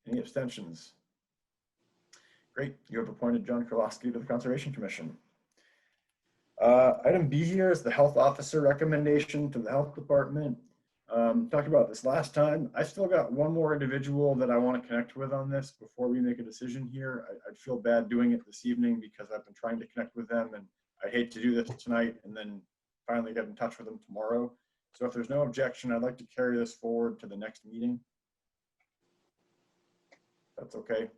Any abstentions? Great, you have appointed John Kurlowski to the Conservation Commission. Item B here is the health officer recommendation to the health department. Talked about this last time. I still got one more individual that I want to connect with on this before we make a decision here. I'd feel bad doing it this evening because I've been trying to connect with them, and I hate to do this tonight and then finally get in touch with them tomorrow. So if there's no objection, I'd like to carry this forward to the next meeting. That's okay.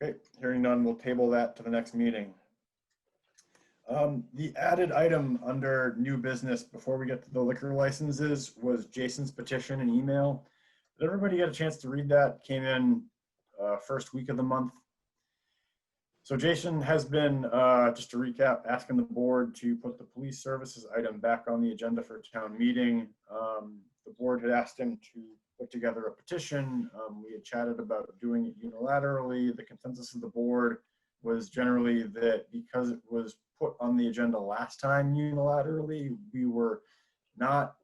Okay, hearing none, we'll table that to the next meeting. The added item under new business before we get to the liquor licenses was Jason's petition and email. Did everybody get a chance to read that? Came in first week of the month. So Jason has been, just to recap, asking the board to put the police services item back on the agenda for town meeting. The board had asked him to put together a petition. We had chatted about doing it unilaterally. The consensus of the board was generally that because it was put on the agenda last time unilaterally, we were not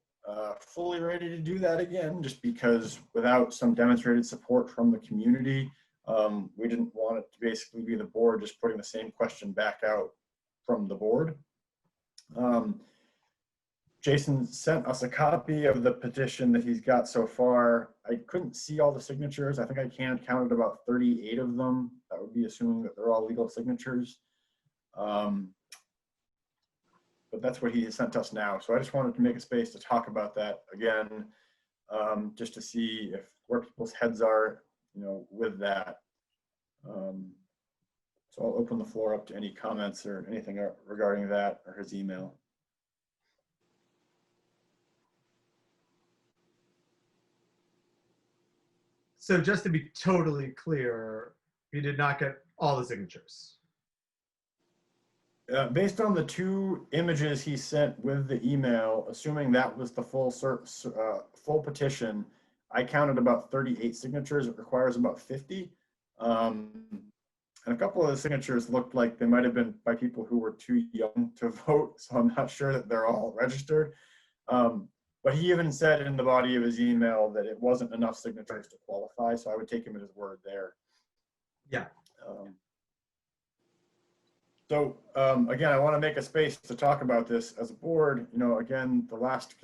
fully ready to do that again, just because without some demonstrated support from the community, we didn't want it to basically be the board just putting the same question back out from the board. Jason sent us a copy of the petition that he's got so far. I couldn't see all the signatures. I think I counted about 38 of them. That would be assuming that they're all legal signatures. But that's what he has sent us now. So I just wanted to make a space to talk about that again, just to see where people's heads are, with that. So So I'll open the floor up to any comments or anything regarding that or his email. So just to be totally clear, you did not get all the signatures. Based on the 2 images he sent with the email, assuming that was the full full petition, I counted about 38 signatures. It requires about 50. And a couple of the signatures looked like they might have been by people who were too young to vote, so I'm not sure that they're all registered. But he even said in the body of his email that it wasn't enough signatures to qualify, so I would take him at his word there. Yeah. Again, I want to make a space to talk about this as a board. You know, again, the last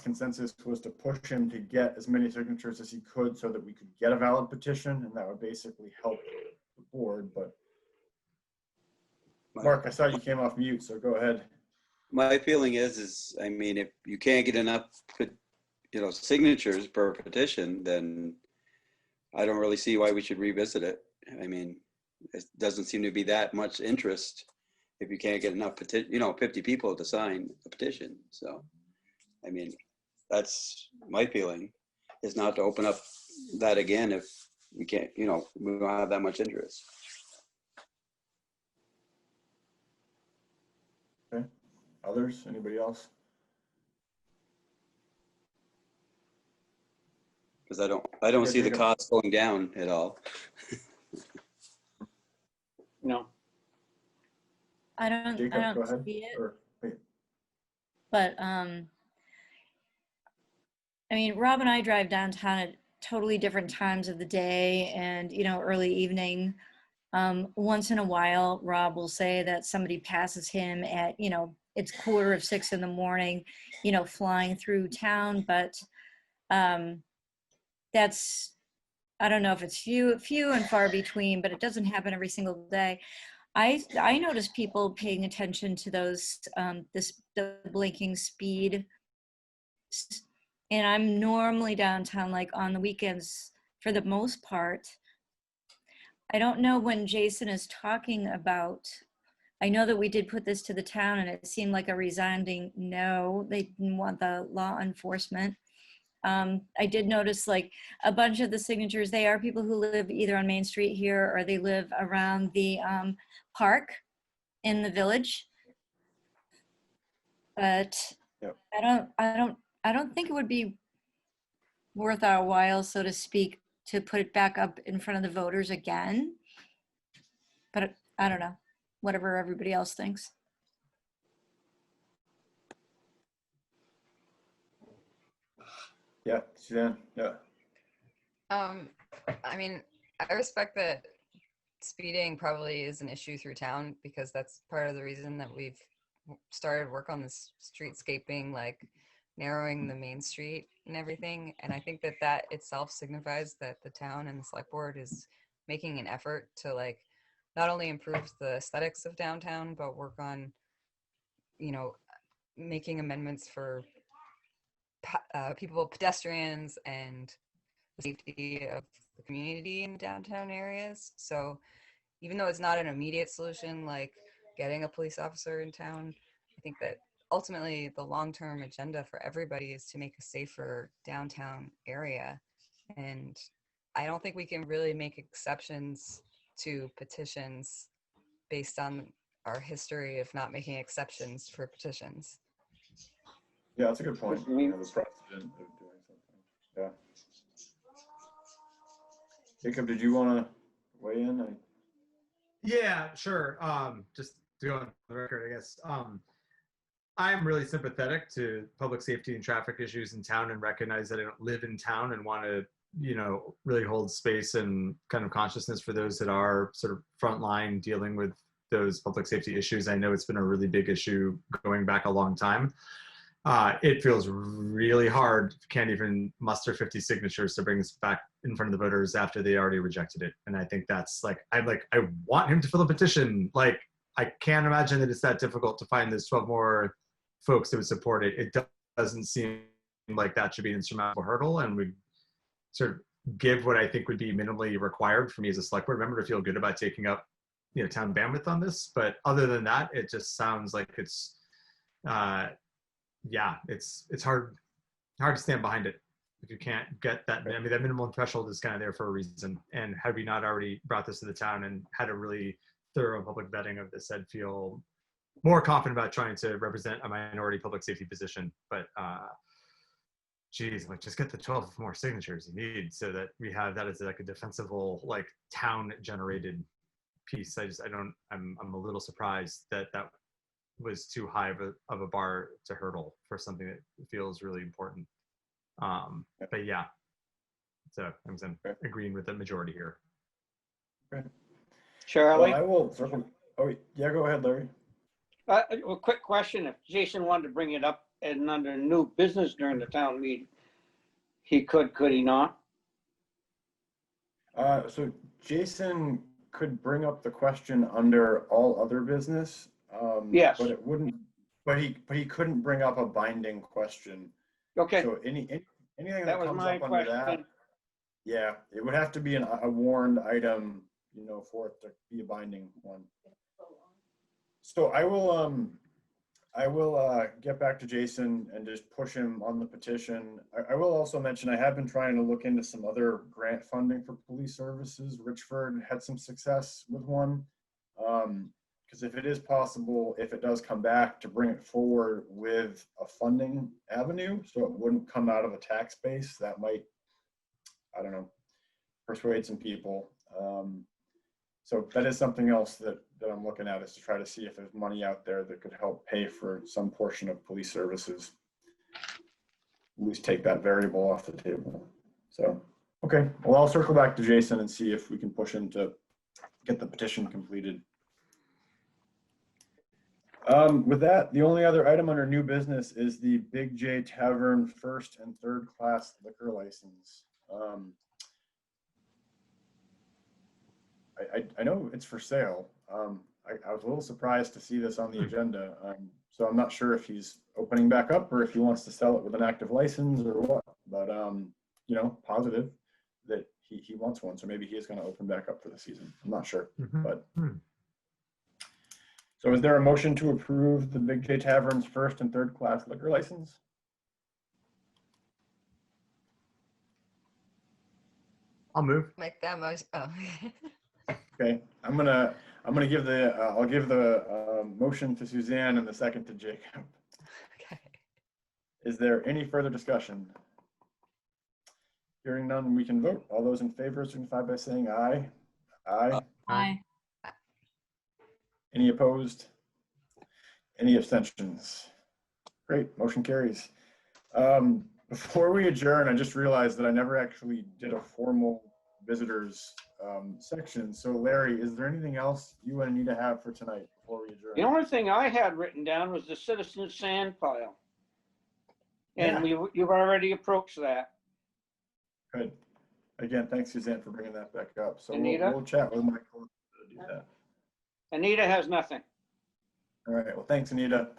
consensus was to push him to get as many signatures as he could so that we could get a valid petition, and that would basically help the board. But Mark, I saw you came off mute, so go ahead. My feeling is I mean, if you can't get enough, signatures per petition, then I don't really see why we should revisit it. I mean, it doesn't seem to be that much interest if you can't get enough 50 people to sign a petition. So, I mean, that's my feeling, is not to open up that again if we can't, we don't have that much interest. Okay. Others? Anybody else? Because I don't see the cost going down at all. No. I don't Jacob, go ahead. see it, Or, wait. but I mean, Rob and I drive downtown at totally different times of the day and, early evening. Once in a while, Rob will say that somebody passes him at, it's 5:45 in the morning, flying through town, but that's, I don't know if it's few and far between, but it doesn't happen every single day. I notice people paying attention to those, the blinking speed. And I'm normally downtown, like on the weekends for the most part. I don't know when Jason is talking about, I know that we did put this to the town and it seemed like a resounding no. They didn't want the law enforcement. I did notice like a bunch of the signatures, they are people who live either on Main Street here or they live around the park in the village. But Yep. I don't think it would be worth our while, so to speak, to put it back up in front of the voters again. But I don't know, whatever everybody else thinks. Yeah, Suzanne, yeah. I mean, I respect that speeding probably is an issue through town because that's part of the reason that we've started work on this streetscaping, like narrowing the main street and everything. And I think that that itself signifies that the town and the select board is making an effort to like not only improve the aesthetics of downtown, but work on, making amendments for pedestrians and the safety of the community in downtown areas. So even though it's not an immediate solution, like getting a police officer in town, I think that ultimately the long-term agenda for everybody is to make a safer downtown area. And I don't think we can really make exceptions to petitions based on our history of not making exceptions for petitions. Yeah, that's a good point. The precedent of doing something. Yeah. Jacob, did you want to weigh in? Yeah, sure. Just to go on the record, I guess. I'm really sympathetic to public safety and traffic issues in town and recognize that I don't live in town and want to, really hold space and kind of consciousness for those that are sort of frontline dealing with those public safety issues. I know it's been a really big issue going back a long time. It feels really hard. Can't even muster 50 signatures to bring this back in front of the voters after they already rejected it. And I think that's I want him to fill a petition. Like, I can't imagine that it's that difficult to find those 12 more folks that would support it. It doesn't seem like that should be an insurmountable hurdle, and would sort of give what I think would be minimally required for me as a select board member to feel good about taking up town bandwidth on this. But other than that, it just sounds like it's, yeah, it's hard to stand behind it if you can't get that. I mean, that minimum threshold is kind of there for a reason. And had we not already brought this to the town and had a really thorough public vetting of this, I'd feel more confident about trying to represent a minority public safety position. But geez, like just get the 12 more signatures you need so that we have that as like a defensible, like town generated piece. I'm a little surprised that that was too high of a bar to hurdle for something that feels really important. But yeah, so I'm agreeing with the majority here. Okay. Charlie? Well, I will circle. Oh, yeah, go ahead, Larry. A quick question. If Jason wanted to bring it up and under new business during the town meeting, he could he not? So Jason could bring up the question under all other business. Yes. But it wouldn't, but he couldn't bring up a binding question. Okay, So anything that that was comes my up under that, question. yeah, it would have to be a warned item, for it to be a binding one. So I will get back to Jason and just push him on the petition. I will also mention I have been trying to look into some other grant funding for police services. Richford had some success with one. Because if it is possible, if it does come back, to bring it forward with a funding avenue, so it wouldn't come out of a tax base, that might, I don't know, persuade some people. So that is something else that I'm looking at, is to try to see if there's money out there that could help pay for some portion of police services. At least take that variable off the table. So, okay, well, I'll circle back to Jason and see if we can push him to get the petition completed. With that, the only other item under new business is the Big J Tavern first and third class liquor license. I know it's for sale. I was a little surprised to see this on the agenda. So I'm not sure if he's opening back up or if he wants to sell it with an active license or what, but positive that he wants one. So maybe he is going to open back up for the season. I'm not sure, but. So is there a motion to approve the Big J Tavern's first and third class liquor license? I'll move. Make that motion. Oh. Okay, I'll give the motion to Suzanne and the second to Jacob. Okay. Is there any further discussion? Hearing none, we can vote. All those in favor signify by saying aye. Aye. Aye. Any opposed? Any abstentions? Great, motion carries. Before we adjourn, I just realized that I never actually did a formal visitors section. So Larry, is there anything else you and Anita have for tonight before we adjourn? The only thing I had written down was the citizen sand pile. And you've already approached that. Good. Again, thanks Suzanne for bringing that back up. So Anita? we'll chat with Michael to do that. Anita has nothing. All right, well, thanks Anita.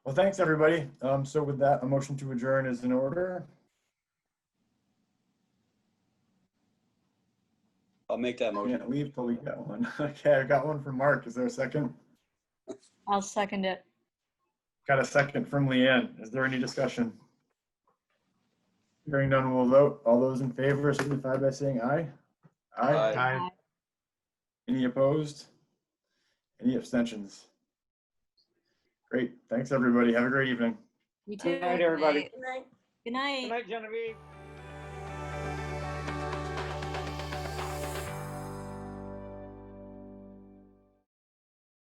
Well, thanks everybody. So with that, a motion to adjourn is in order. I'll make that motion. Can't leave till we get one. Okay, I got one from Mark. Is there a second? I'll second it. Got a second from Leanne. Is there any discussion? Hearing none, we'll vote. All those in favor signify by saying aye. Aye. Aye. Any opposed? Any abstentions? Great. Thanks, everybody. Have a great evening. You too. Good night, everybody. Good night. Good night, Genevieve.